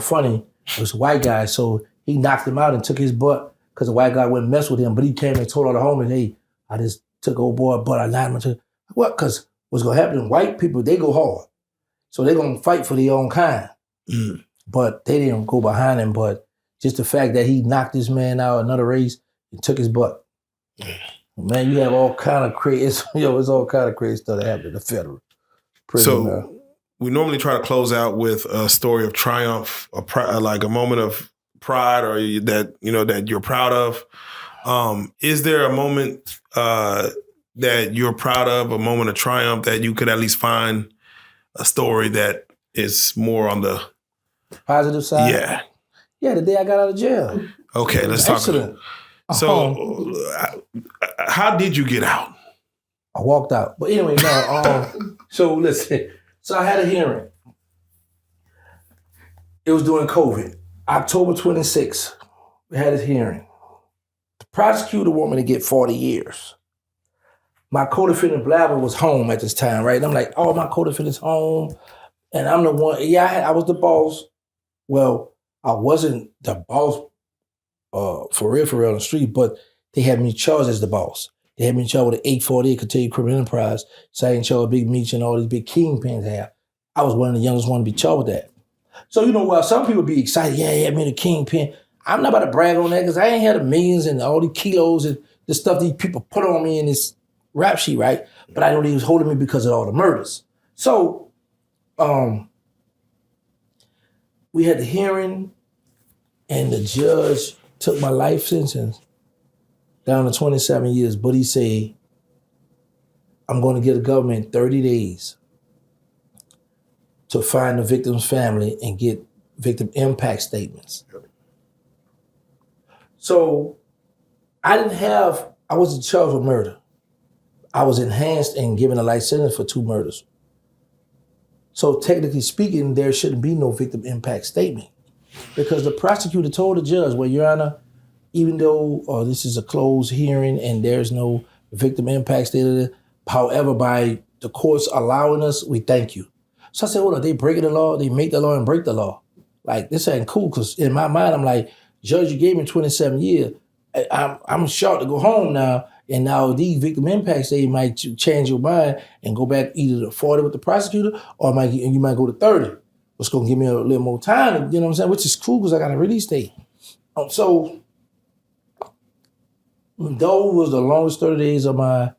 funny. It was a white guy, so he knocked him out and took his butt because the white guy wouldn't mess with him. But he came and told all the homies, hey, I just took old boy butt, I knocked him. What? Because what's going to happen, white people, they go hard. So they're going to fight for their own kind. Mm. But they didn't go behind him. But just the fact that he knocked this man out another race and took his butt. Man, you have all kind of crazy, it's all kind of crazy stuff that happened in the federal prison. So we normally try to close out with a story of triumph, like a moment of pride, or that you're proud of. Is there a moment that you're proud of, a moment of triumph that you could at least find a story that is more on the positive side? Yeah. Yeah, the day I got out of jail. Okay, let's talk. So, how did you get out? I walked out. But anyway, no. So listen. So I had a hearing. It was during COVID. October 26th, we had a hearing. The prosecutor wanted me to get 40 years. My co-defendant Blabber was home at this time, right? And I'm like, oh, my co-defendant's home. And I'm the one, I was the boss. Well, I wasn't the boss for real on the street, but they had me charged as the boss. They had me charged with an 848 continued criminal enterprise, so I didn't charge Big Meech and all these big kingpins have. I was one of the youngest ones to be charged with that. So, while some people be excited, yeah, me the kingpin. I'm not about to brag on that because I ain't had the millions and all the kilos and the stuff these people put on me in this rap sheet, right? But I know they was holding me because of all the murders. So, we had the hearing, and the judge took my life sentence down to 27 years, but he said, I'm going to give the government 30 days to find the victim's family and get victim impact statements. So I wasn't charged with murder. I was enhanced and given a life sentence for 2 murders. So technically speaking, there shouldn't be no victim impact statement because the prosecutor told the judge, well, Your Honor, even though this is a closed hearing and there's no victim impact stated, however, by the courts allowing us, we thank you. So I said, hold on, they breaking the law, they make the law and break the law. Like, this ain't cool, because in my mind, I'm like, Judge, you gave me 27 years. I'm shocked to go home now, and now these victim impacts, they might change your mind and go back either to 40 with the prosecutor, or you might go to 30. It's going to give me a little more time, you know what I'm saying, which is cool because I got a release date. So those was the longest 30 days of my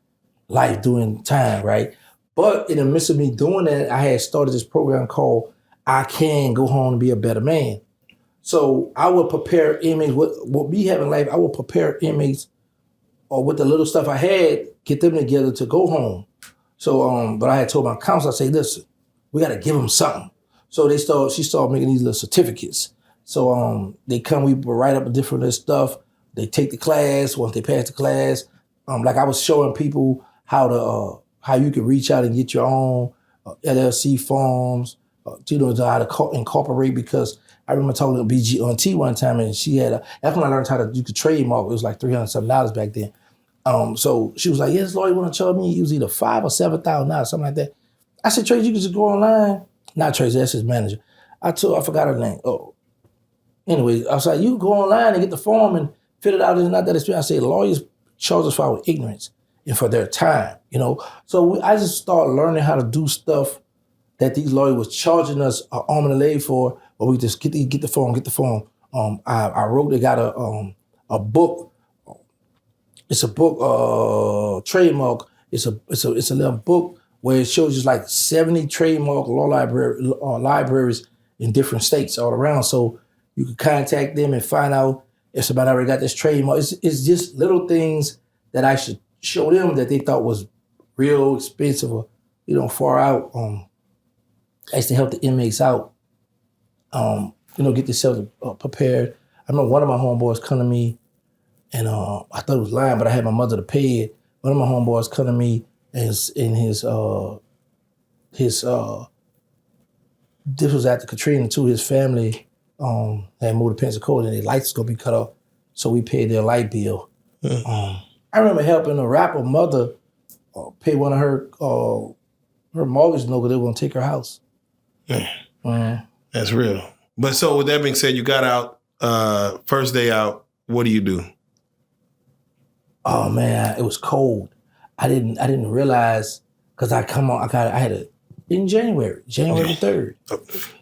life doing time, right? But in the midst of me doing that, I had started this program called I Can Go Home and Be a Better Man. So I would prepare inmates, what we have in life, I would prepare inmates or with the little stuff I had, get them together to go home. So, but I had told my counselor, I say, listen, we got to give them something. So she started making these little certificates. So they come, we write up a different little stuff. They take the class. Once they pass the class, like I was showing people how you can reach out and get your own LLC forms, how to incorporate, because I remember talking to BG on T one time, and she had that's when I learned you could trademark. It was like $300 back then. So she was like, "Yes, lawyer, want to charge me? It was either $5,000 or $7,000, something like that." I said, "Tracy, you can just go online." Not Tracy, that's his manager. I forgot her name. Oh, anyway, I was like, "You can go online and get the form and fill it out. It's not that expensive." I said, "Lawyers charge us for our ignorance and for their time, you know." So I just started learning how to do stuff that these lawyers was charging us an arm and a leg for, or we just get the form. I wrote, they got a book. It's a book, trademark. It's a little book where it shows you like 70 trademark law libraries in different states all around. So you can contact them and find out if somebody already got this trademark. It's just little things that I should show them that they thought was real expensive or, far out. As to help the inmates out, get themselves prepared. I remember one of my homeboys come to me, and I thought it was lying, but I had my mother to pay it. One of my homeboys come to me, and this was after Katrina too. His family had moved to Pensacola, and their lights was gonna be cut off, so we paid their light bill. I remember helping a rapper mother pay one of her mortgage note because they were gonna take her house. That's real. But so with that being said, you got out, first day out, what do you do? Oh man, it was cold. I didn't realize, because in January the 3rd.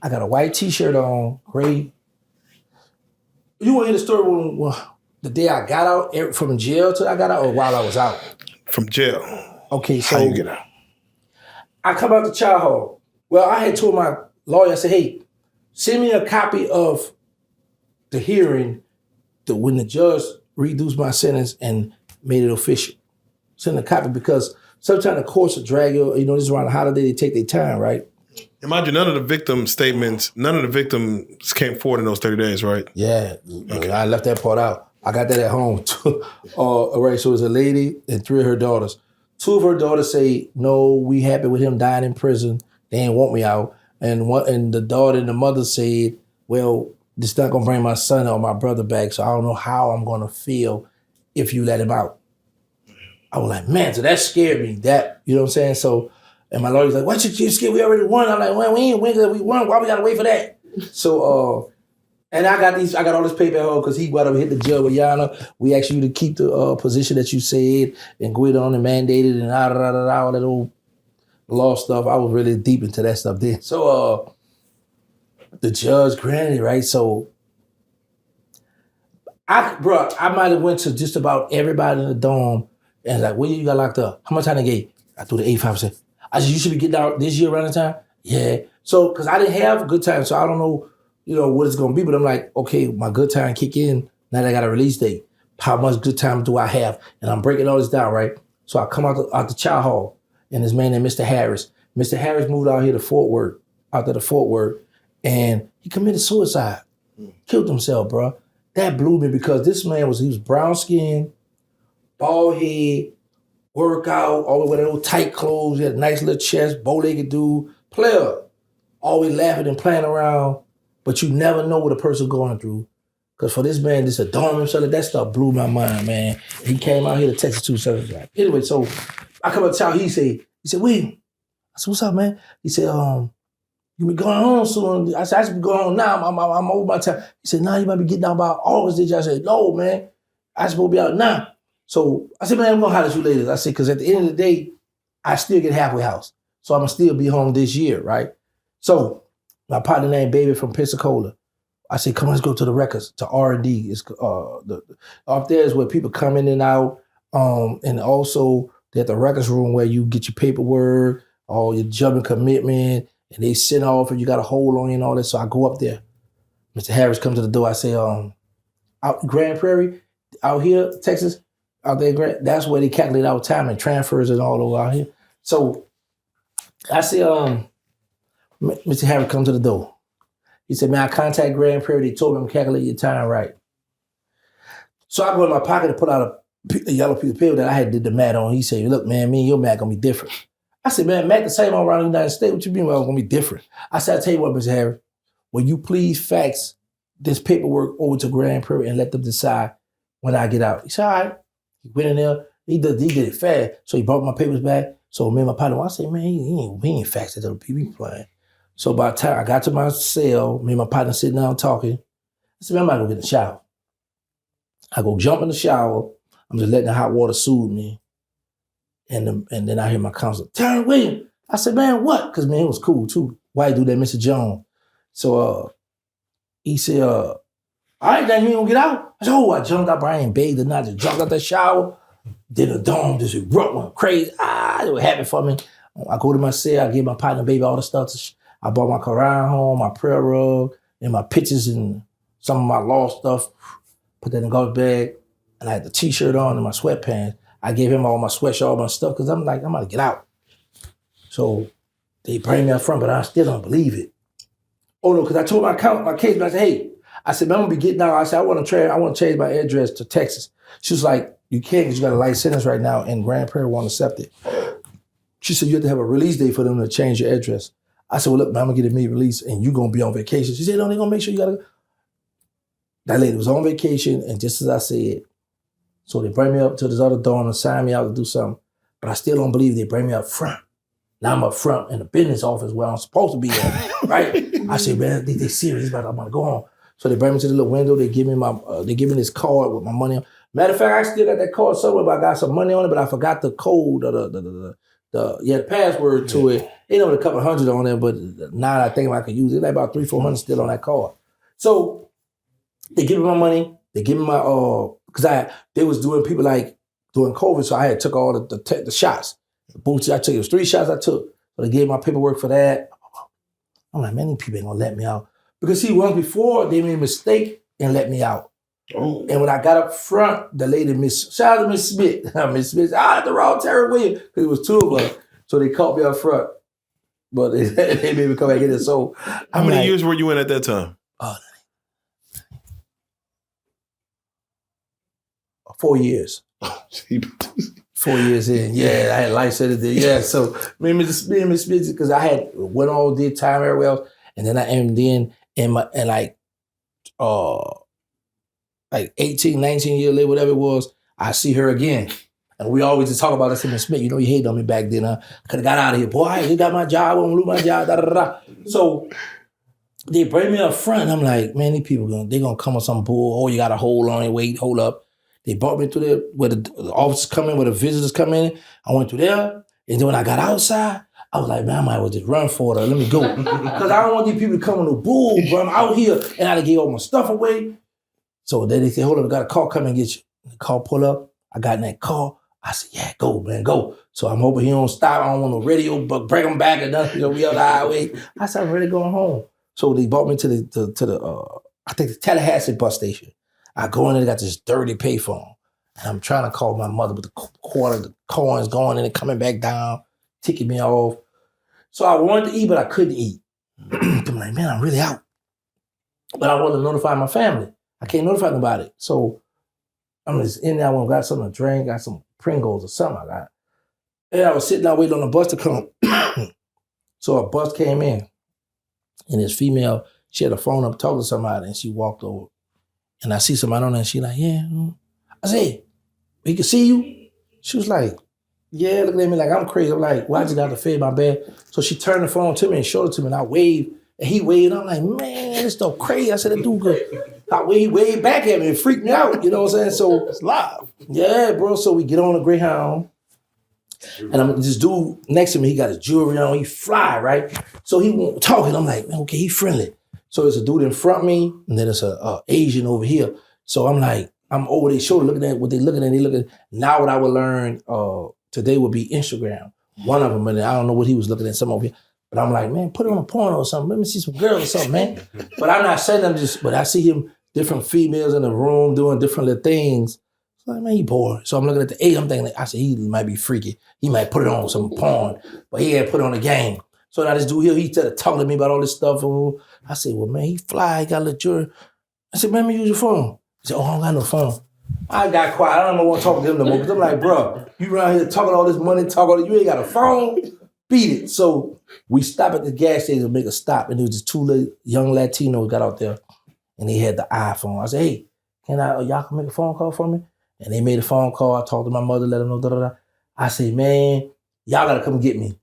I got a white t-shirt on, gray. You want to hear the story when the day I got out from jail till I got out, or while I was out? From jail. Okay, so how you get out? I come out the child hall. Well, I had told my lawyer, I said, "Hey, send me a copy of the hearing when the judge reduced my sentence and made it official. Send a copy, because sometimes the courts will drag you, this is around the holiday, they take their time, right?" Imagine none of the victims came forward in those 30 days, right? Yeah, okay. I left that part out. I got that at home too. All right, so it was a lady and 3 of her daughters. 2 of her daughters say, "No, we happy with him dying in prison. They ain't want me out." And the daughter and the mother said, "Well, this not gonna bring my son or my brother back, so I don't know how I'm gonna feel if you let him out." I was like, man, so that scared me. That, you know what I'm saying? So, and my lawyer's like, "What you scared? We already won." I'm like, "Well, we ain't win because we won. Why we gotta wait for that?" So, and I got all this paper at home because he went up and hit the judge with Yana. "We asked you to keep the position that you said and go it on and mandated and all that old law stuff." I was really deep into that stuff then. So, the judge granted it, right? So, I might have went to just about everybody in the dorm and like, "When you got locked up? How much time they gave?" I threw the 85%. I said, "You should be getting out this year around the time?" "Yeah." So, because I didn't have a good time, so I don't know, what it's going to be, but I'm like, okay, my good time kick in, now that I got a release date. How much good time do I have? And I'm breaking all this down, right? So I come out the child hall, and this man named Mr. Harris. Mr. Harris moved out here to Fort Worth, and he committed suicide. Killed himself, bro. That blew me, because this man he was brown skinned, bald head, workout, always with those tight clothes, he had a nice little chest, bow-legged dude, player, always laughing and playing around, but you never know what a person going through. Because for this man, this adorn himself, that stuff blew my mind, man. He came out here to Texas too, so anyway, so I come up to town, he said, William, I said, what's up, man? He said, you be going home soon. I said, I should be going home now. I'm over my time. He said, nah, you might be getting out by August, did you? I said, no, man. I supposed to be out now. So I said, man, I'm gonna holler at you later. I said, because at the end of the day, I still get halfway house. So I'm gonna still be home this year, right? So my partner named Baby from Pensacola. I said, come on, let's go to the records, to R&D. It's up there is where people come in and out. And also they at the records room where you get your paperwork, all your job and commitment, and they send off and you got a hold on you and all that. So I go up there. Mr. Harris comes to the door. I say, out Grand Prairie, out here, Texas, out there, that's where they calculate our time and transfers and all over out here. So I say, Mr. Harris come to the door. He said, man, I contact Grand Prairie. They told me I'm calculating your time right. So I go in my pocket and pull out a yellow piece of paper that I had did the math on. He said, look, man, me and your math gonna be different. I said, man, math the same all around the United States. What you mean well, gonna be different? I said, I tell you what, Mr. Harris, will you please fax this paperwork over to Grand Prairie and let them decide when I get out? He said, all right. He went in there. He did it fast. So he brought my papers back. So me and my partner, I said, man, he ain't faxed it to the people. He playing. So by the time I got to my cell, me and my partner sitting down talking, I said, man, I'm not gonna get in the shower. I go jump in the shower. I'm just letting the hot water soothe me. And then I hear my counselor, Terrance Williams. I said, man, what? Because, man, it was cool, too. White dude, that Mr. Jones. So he said, all right, then you ain't gonna get out? I said, oh, I jumped out, but I ain't bathed or not. Just jumped out the shower. Then the dome just erupt, went crazy. It was happy for me. I go to my cell. I give my partner, baby, all the stuff. I brought my Quran home, my prayer rug, and my pictures and some of my law stuff. Put that in a garbage bag. And I had the T-shirt on and my sweatpants. I gave him all my sweatshirt, all my stuff, because I'm like, I'm about to get out. So they bring me up front, but I still don't believe it. Oh no, because I told my case, I said, hey, I said, man, I'm gonna be getting out. I said, I want to change my address to Texas. She was like, you can't because you got a life sentence right now and Grand Prairie won't accept it. She said, you have to have a release date for them to change your address. I said, well, look, man, I'm gonna get a immediate release and you gonna be on vacation. She said, no, they're gonna make sure you gotta go. That lady was on vacation, and just as I said, so they bring me up to this other door and assign me out to do something. But I still don't believe they bring me up front. Now I'm up front in the business office where I'm supposed to be at, right? I said, man, they serious about it. I'm gonna go home. So they bring me to the little window. They give me this card with my money on. Matter of fact, I still got that card somewhere, but I got some money on it, but I forgot the code or the password to it. It only a couple hundred on there, but now I think I could use it. Like about $300-400 still on that card. So they give me my money. They give me my because they was doing people like during COVID, so I had took all the shots. The boots I took, it was 3 shots I took. So they gave my paperwork for that. I'm like, man, these people ain't gonna let me out. Because see, once before they made a mistake and let me out. Oh. And when I got up front, the lady, shout out to Miss Smith. Miss Smith, the wrong Terrance Williams, because it was 2 of us. So they caught me up front. But they made me come back in there. So how many years were you in at that time? 4 years. 4 years in. Yeah, I had life sentence there. Yeah, so me and Miss Smith, because I had went on, did time everywhere else, and then like 18, 19 years later, whatever it was, I see her again. And we always just talk about this. Miss Smith, you know you hated on me back then. I could have got out of here. Boy, you got my job, I won't lose my job, da-da-da. So they bring me up front. I'm like, man, these people, they're going to come with some bull. Oh, you got to hold on and wait, hold up. They brought me through there where the officers come in, where the visitors come in. I went through there. And then when I got outside, I was like, man, I might as well just run for it. Let me go. Because I don't want these people to come with no bull, bro. I'm out here and I done gave all my stuff away. So then they said, hold up, I got a car coming and get you. The car pull up. I got in that car. I said, yeah, go, man, go. So I'm hoping he don't stop. I don't want no radio, but bring him back and nothing. We on the highway. I said, I'm ready going home. So they brought me to the I think the Tallahassee bus station. I go in there, they got this dirty payphone. And I'm trying to call my mother, but the coins going in and coming back down, ticking me off. So I wanted to eat, but I couldn't eat. I'm like, man, I'm really out. But I wanted to notify my family. I can't notify them about it. So I'm just in there, I got something to drink, got some Pringles or something like that. And I was sitting there waiting on the bus to come. So a bus came in. And this female, she had a phone up talking to somebody, and she walked over. And I see somebody on there, and she like, yeah. I said, hey, he can see you? She was like, yeah, looking at me like I'm crazy. I'm like, well, I just got to fade my bed. So she turned the phone to me and showed it to me, and I waved, and he waved. I'm like, man, this stuff crazy. I said, that dude good. He waved back at me and freaked me out, you know what I'm saying? So It's live. yeah, bro. So we get on the Greyhound, and this dude next to me, he got his jewelry on, he fly, right? So he went talking. I'm like, man, okay, he friendly. So there's a dude in front of me, and then there's a Asian over here. So I'm like, I'm over their shoulder looking at what they looking at. They looking. Now what I would learn today would be Instagram. One of them, and I don't know what he was looking at. Some over here, but I'm like, man, put it on a porno or something. Let me see some girls or something, man. But I'm not saying them just. But I see him, different females in the room doing different little things. So like, man, he bored. So I'm looking at the A. I'm thinking, like, I said, he might be freaky. He might put it on some porn, but he had put it on a game. So now this dude here, he started talking to me about all this stuff. I said, well, man, he fly. He got a little jewelry. I said, man, let me use your phone. He said, oh, I don't got no phone. I got quiet. I don't want to talk to him no more because I'm like, bro, you around here talking all this money, you ain't got a phone? Beat it. So we stop at the gas station to make a stop, and there was just two little young Latinos got out there, and they had the iPhone. I said, hey, y'all can make a phone call for me? And they made a phone call. I talked to my mother, let her know, da-da-da. I said, man, y'all got to come get me.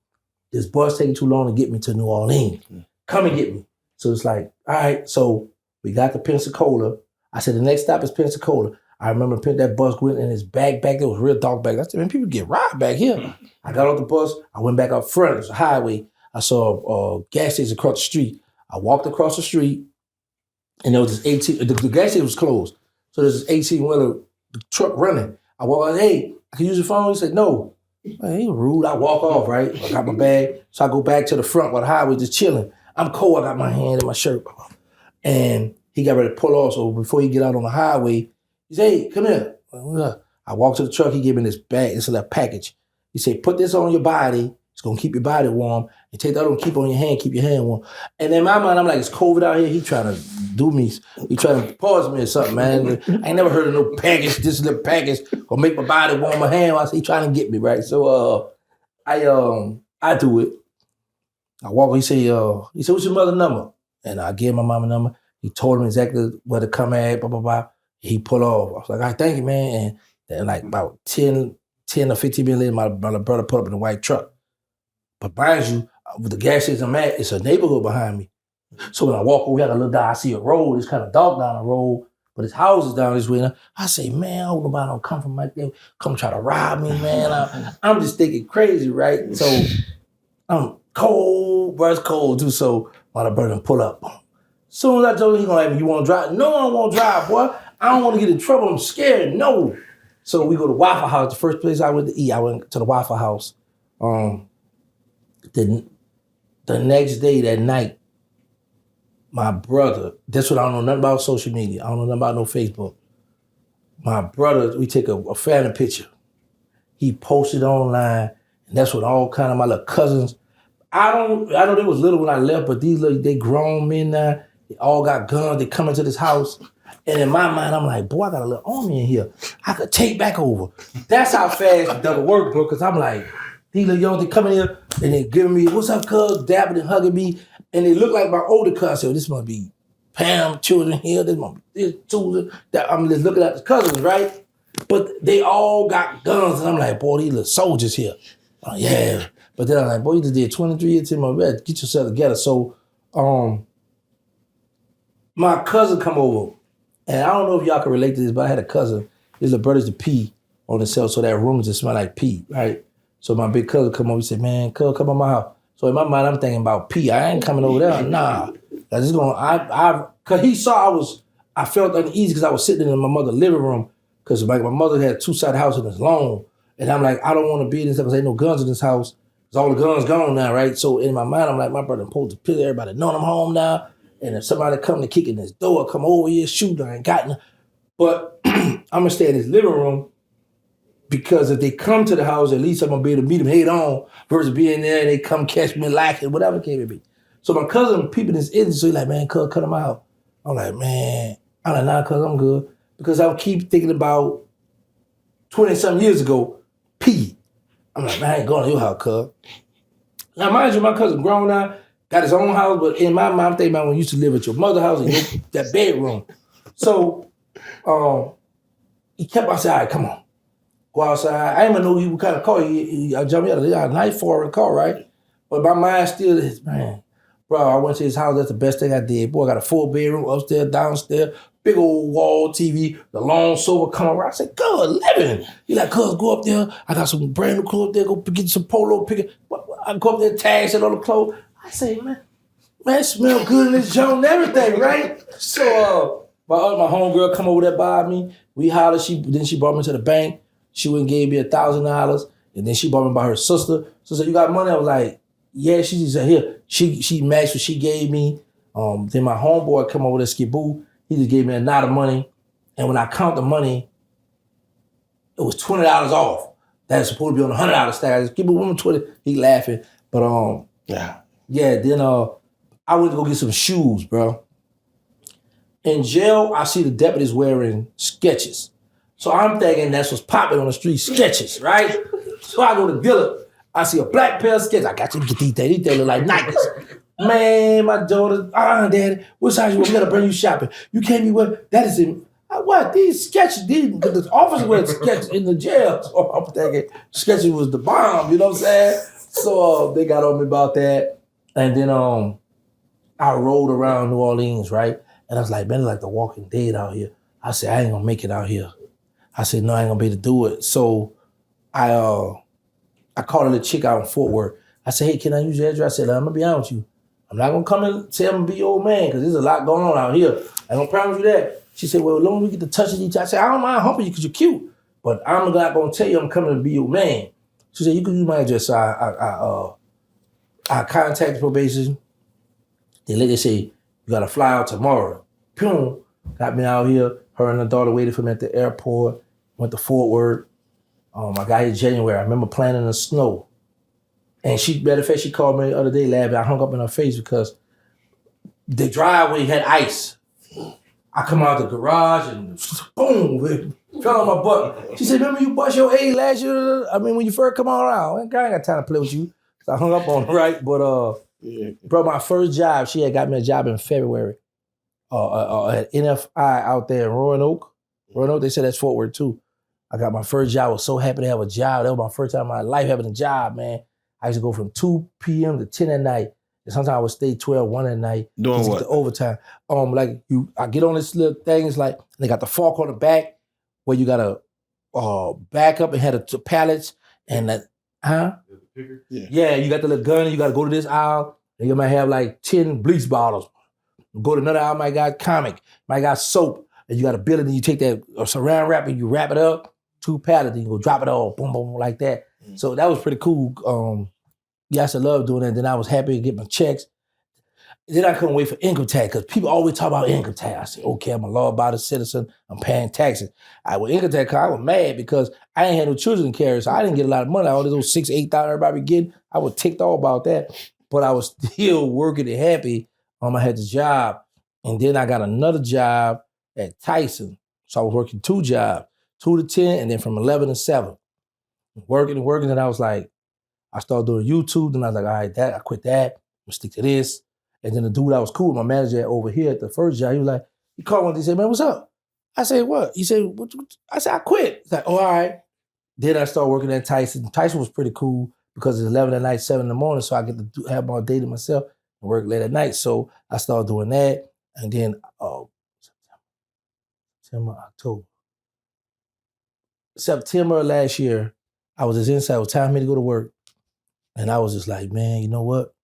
This bus taking too long to get me to New Orleans. Come and get me. So it's like, all right. So we got to Pensacola. I said, the next stop is Pensacola. I remember that bus went in his back there was real dark back. I said, man, people get robbed back here. I got off the bus. I went back up front. It was a highway. I saw a gas station across the street. I walked across the street, and there was this 18, the gas station was closed. So there's this 18-wheeler truck running. I walked out, hey, I can use your phone? He said, no. Man, he rude. I walk off, right? I got my bag. So I go back to the front while the highway just chilling. I'm cold. I got my hand in my shirt. And he got ready to pull off. So before he get out on the highway, he said, hey, come here. I walked to the truck. He gave me this bag. It's a little package. He said, put this on your body. It's going to keep your body warm. And take that on, keep on your hand, keep your hand warm. And in my mind, I'm like, it's COVID out here. He trying to do me. He trying to pause me or something, man. I ain't never heard of no package. This little package gonna make my body warm, my hand. I said, he trying to get me, right? So I do it. I walk, he said, what's your mother's number? And I gave my mama number. He told him exactly where to come at, blah, blah, blah. He pulled off. I was like, all right, thank you, man. And then like about 10 or 15 minutes later, my brother put up in a white truck. But mind you, with the gas station I'm at, it's a neighborhood behind me. So when I walk over here, I look down, I see a road. It's kind of dark down the road, but his house is down this way. I say, man, I hope nobody don't come from right there, come try to rob me, man. I'm just thinking crazy, right? So I'm cold, bro, it's cold too. So my brother pull up. Soon as I told him, he gonna ask me, you wanna drive? No, I don't wanna drive, boy. I don't wanna get in trouble, I'm scared, no. So we go to Waffle House, the first place I went to eat. I went to the Waffle House. The next day, that night, my brother, that's what I don't know nothing about social media. I don't know nothing about no Facebook. My brother, we take a family picture. He posted online, and that's what all kind of my little cousins. I know they was little when I left, but these little, they grown men now. They all got guns. They come into this house. And in my mind, I'm like, boy, I got a little army in here. I could take back over. That's how fast it doesn't work, bro, because I'm like, these little young, they come in here and they giving me, what's up, cuz, dabbing and hugging me. And they look like my older cuz. I said, this must be Pam children here. This must be this children. I'm just looking at the cousins, right? But they all got guns. And I'm like, boy, these little soldiers here. Yeah. But then I'm like, boy, you just did 23 years in my bed. Get yourself together. So my cousin come over. And I don't know if y'all can relate to this, but I had a cousin. His little brother's to pee on himself, so that room just smell like pee, right? So my big cousin come over, he said, man, cuz, come on my house. So in my mind, I'm thinking about pee. I ain't coming over there. Nah. I just going, cause he saw I felt uneasy because I was sitting in my mother's living room because my mother had a two-sided house and it's long. And I'm like, I don't want to be in this house because ain't no guns in this house. Because all the guns gone now, right? So in my mind, I'm like, my brother supposed to pill everybody knowing I'm home now. And if somebody come to kick in this door, come over here, shoot, I ain't got nothing. But I'm going to stay in his living room because if they come to the house, at least I'm going to be able to meet them head on versus being there and they come catch me lacking, whatever it may be. So my cousin peeping this in, so he's like, man, cuz, cut him out. I'm like, man, I'm like, nah, cuz, I'm good. Because I keep thinking about 20-something years ago, P. I'm like, man, I ain't going to your house, cuz. Now, mind you, my cousin grown now, got his own house, but in my mind, I'm thinking about when you used to live at your mother's house and that bedroom. So He kept, I said, all right, come on. Go outside. I didn't even know he would kind of call. I jumped out. He got a nice foreign car, right? But my mind still is, man, bro, I went to his house. That's the best thing I did. Boy, I got a 4-bedroom upstairs, downstairs, big old wall TV, the long sofa come around. I said, good living. He like, cuz, go up there. I got some brand new clothes there. Go get some polo, pick it. I go up there, tag shit on the clothes. I say, man, it smell good in this joint and everything, right? So my homegirl come over there by me. We hollered. Then she brought me to the bank. She went and gave me $1,000, and then she brought me by her sister. Sister, you got money? I was like, yeah. She said, here. She matched what she gave me. Then my homeboy come over to Skiboo. He just gave me a knot of money, and when I count the money, it was $20 off. That's supposed to be on a $100 stack. I just give me $120. He laughing, but yeah. Then I went to go get some shoes, bro. In jail, I see the deputies wearing Skechers. So I'm thinking that's what's popping on the street, Skechers, right? So I go to Gillett. I see a black pair of Skechers. I got you to get these things. These things look like Nikes. Man, my daughter, Daddy, what size you want me to bring you shopping? You can't be wearing, that is in, what, these Skechers, the officers wear Skechers in the jail. So I'm thinking Skechers was the bomb, you know what I'm saying? So they got on me about that. And then I rolled around New Orleans, right? And I was like, man, it's like the Walking Dead out here. I said, I ain't gonna make it out here. I said, no, I ain't gonna be able to do it. So I called a little chick out in Fort Worth. I said, hey, can I use your address? I said, I'm gonna be honest with you. I'm not gonna come and say I'm gonna be your old man, because there's a lot going on out here. I don't promise you that. She said, well, as long as we get to touching each other. I said, I don't mind humping you because you're cute, but I'm not gonna tell you I'm coming to be your man. She said, you can use my address. So I contacted probation. The lady said, you gotta fly out tomorrow. Boom, got me out here. Her and her daughter waited for me at the airport. Went to Fort Worth. I got here in January. I remember playing in the snow. And matter of fact, she called me the other day, laughing. I hung up in her face because the driveway had ice. I come out the garage and boom, it fell on my butt. She said, remember you bust your A last year? I mean, when you first come on around. I ain't got time to play with you. So I hung up on her, right? But bro, my first job, she had got me a job in February at NFI out there in Roanoke. Roanoke, they said that's Fort Worth too. I got my first job. I was so happy to have a job. That was my first time in my life having a job, man. I used to go from 2 p.m. to 10 at night. And sometimes I would stay 12, 1 at night. Doing what? The overtime. I get on this little thing. It's like, they got the fork on the back where you got to back up and had the pallets and that, Yeah, you got the little gun and you got to go to this aisle and you might have like 10 bleach bottles. Go to another aisle, might got comic, might got soap. And you got to build it and you take that saran wrap and you wrap it up, 2 pallets, and you go drop it all, boom, boom, like that. So that was pretty cool. I used to love doing that. Then I was happy to get my checks. Then I couldn't wait for income tax because people always talk about income tax. I said, okay, I'm a law-abiding citizen. I'm paying taxes. With income tax, I was mad because I ain't had no children to carry, so I didn't get a lot of money. All those $6,000, $8,000 everybody be getting, I was ticked off about that. But I was still working and happy. I had the job. And then I got another job at Tyson. So I was working 2 jobs, 2 to 10, and then from 11 to 7. Working and working, and I was like, I started doing YouTube, then I was like, all right, I quit that. I'm gonna stick to this. And then the dude I was cool, my manager over here at the first job, he called one day, he said, man, what's up? I said, what? He said, what? I said, I quit. He's like, oh, all right. Then I started working at Tyson. Tyson was pretty cool because it's 11 at night, 7 in the morning, so I get to have my day to myself and work late at night. So I started doing that. And then September last year, I was just inside. It was time for me to go to work. And I was just like, man, you know what?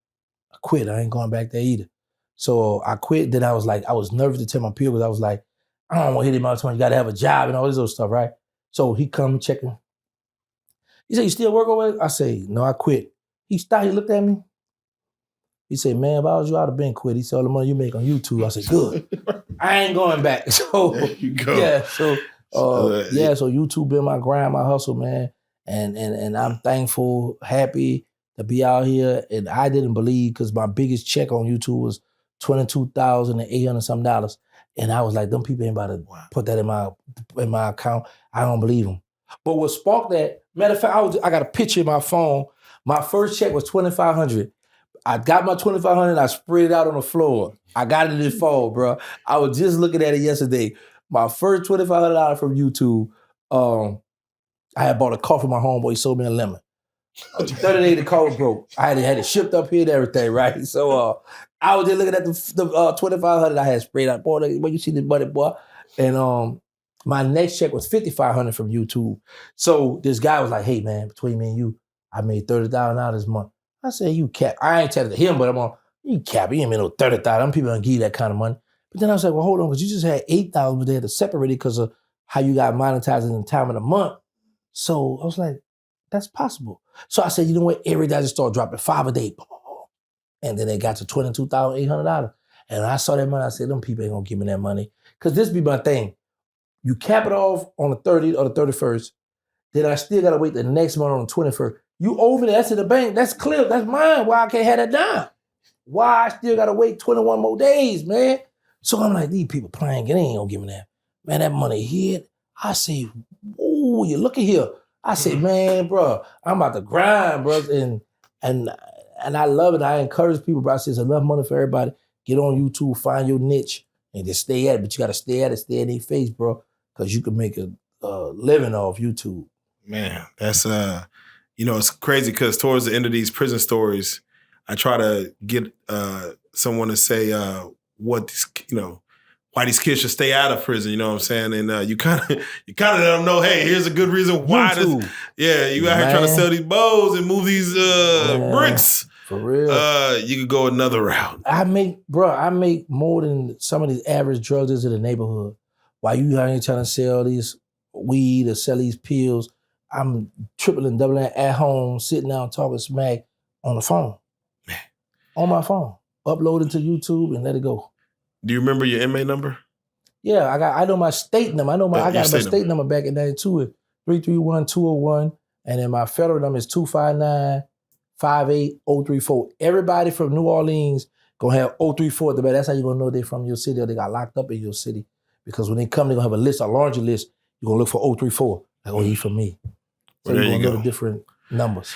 I quit. I ain't going back there either. So I quit. Then I was like, I was nervous to tell my peers because I was like, I don't want to hit him out too much. You got to have a job and all this other stuff, right? So he come checking. He said, you still work over there? I say, no, I quit. He stopped. He looked at me. He said, man, if I was you, I'd have been quit. He said, all the money you make on YouTube. I said, good. I ain't going back. So there you go. Yeah. So so YouTube been my grind, my hustle, man. And I'm thankful, happy to be out here. And I didn't believe because my biggest check on YouTube was $22,800 something. And I was like, them people ain't about to put that in my account. I don't believe them. But what sparked that, matter of fact, I got a picture in my phone. My first check was $2,500. I got my $2,500. I spread it out on the floor. I got it in fall, bro. I was just looking at it yesterday. My first $2,500 from YouTube, I had bought a car for my homeboy. He sold me a lemon. 30 days the car was broke. I had it shipped up here and everything, right? So I was just looking at the $2,500 I had sprayed out. Boy, when you see this money, boy. And my next check was $5,500 from YouTube. So this guy was like, hey man, between me and you, I made $30,000 this month. I said, you cap. I ain't telling him, but I'm on, you cap, you ain't made no $30,000. Them people don't give you that kind of money. But then I was like, well, hold on, because you just had $8,000, but they had to separate it because of how you got monetized in the time of the month. So I was like, that's possible. So I said, you know what? Every day I just started dropping 5 a day. And then they got to $22,800. And I saw that money, I said, them people ain't gonna give me that money. Because this be my thing. You cap it off on the 30th or the 31st, then I still gotta wait the next month on the 21st. You owe me that, that's in the bank, that's clear, that's mine. Why I can't have that dime? Why I still gotta wait 21 more days, man? So I'm like, these people playing, they ain't gonna give me that. Man, that money hit. I say, ooh, you look at here. I say, man, bro, I'm about to grind, bro. And I love it. I encourage people, bro. I say, it's enough money for everybody. Get on YouTube, find your niche, and just stay at it. But you gotta stay at it, stay in their face, bro, because you can make a living off YouTube. Man, that's it's crazy because towards the end of these prison stories, I try to get someone to say what these, why these kids should stay out of prison. You know what I'm saying? And you kind of let them know, hey, here's a good reason why. You out here trying to sell these bows and move these bricks. For real. You could go another route. I make more than some of these average drug dealers in the neighborhood. While you out here trying to sell these weed or sell these pills, I'm tripling, doubling at home, sitting down talking smack on the phone. On my phone. Upload it to YouTube and let it go. Do you remember your inmate number? Yeah, I know my state number. I got my state number back in 92 at 331-201. And then my federal number is 259-58034. Everybody from New Orleans gonna have 034 at the back. That's how you're gonna know they're from your city or they got locked up in your city. Because when they come, they're gonna have a list, a larger list. You're gonna look for 034. Like, oh, he's from me. So you're gonna know the different numbers.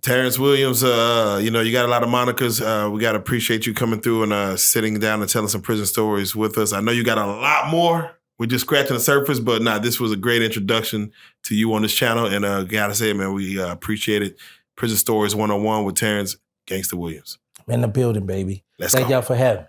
Terrance Williams, you got a lot of monikers. We got to appreciate you coming through and sitting down and telling some prison stories with us. I know you got a lot more. We're just scratching the surface, but this was a great introduction to you on this channel. And got to say, man, we appreciate it. Prison Stories 101 with Terrance Gangsta Williams. In the building, baby. Let's go. Thank y'all for having me.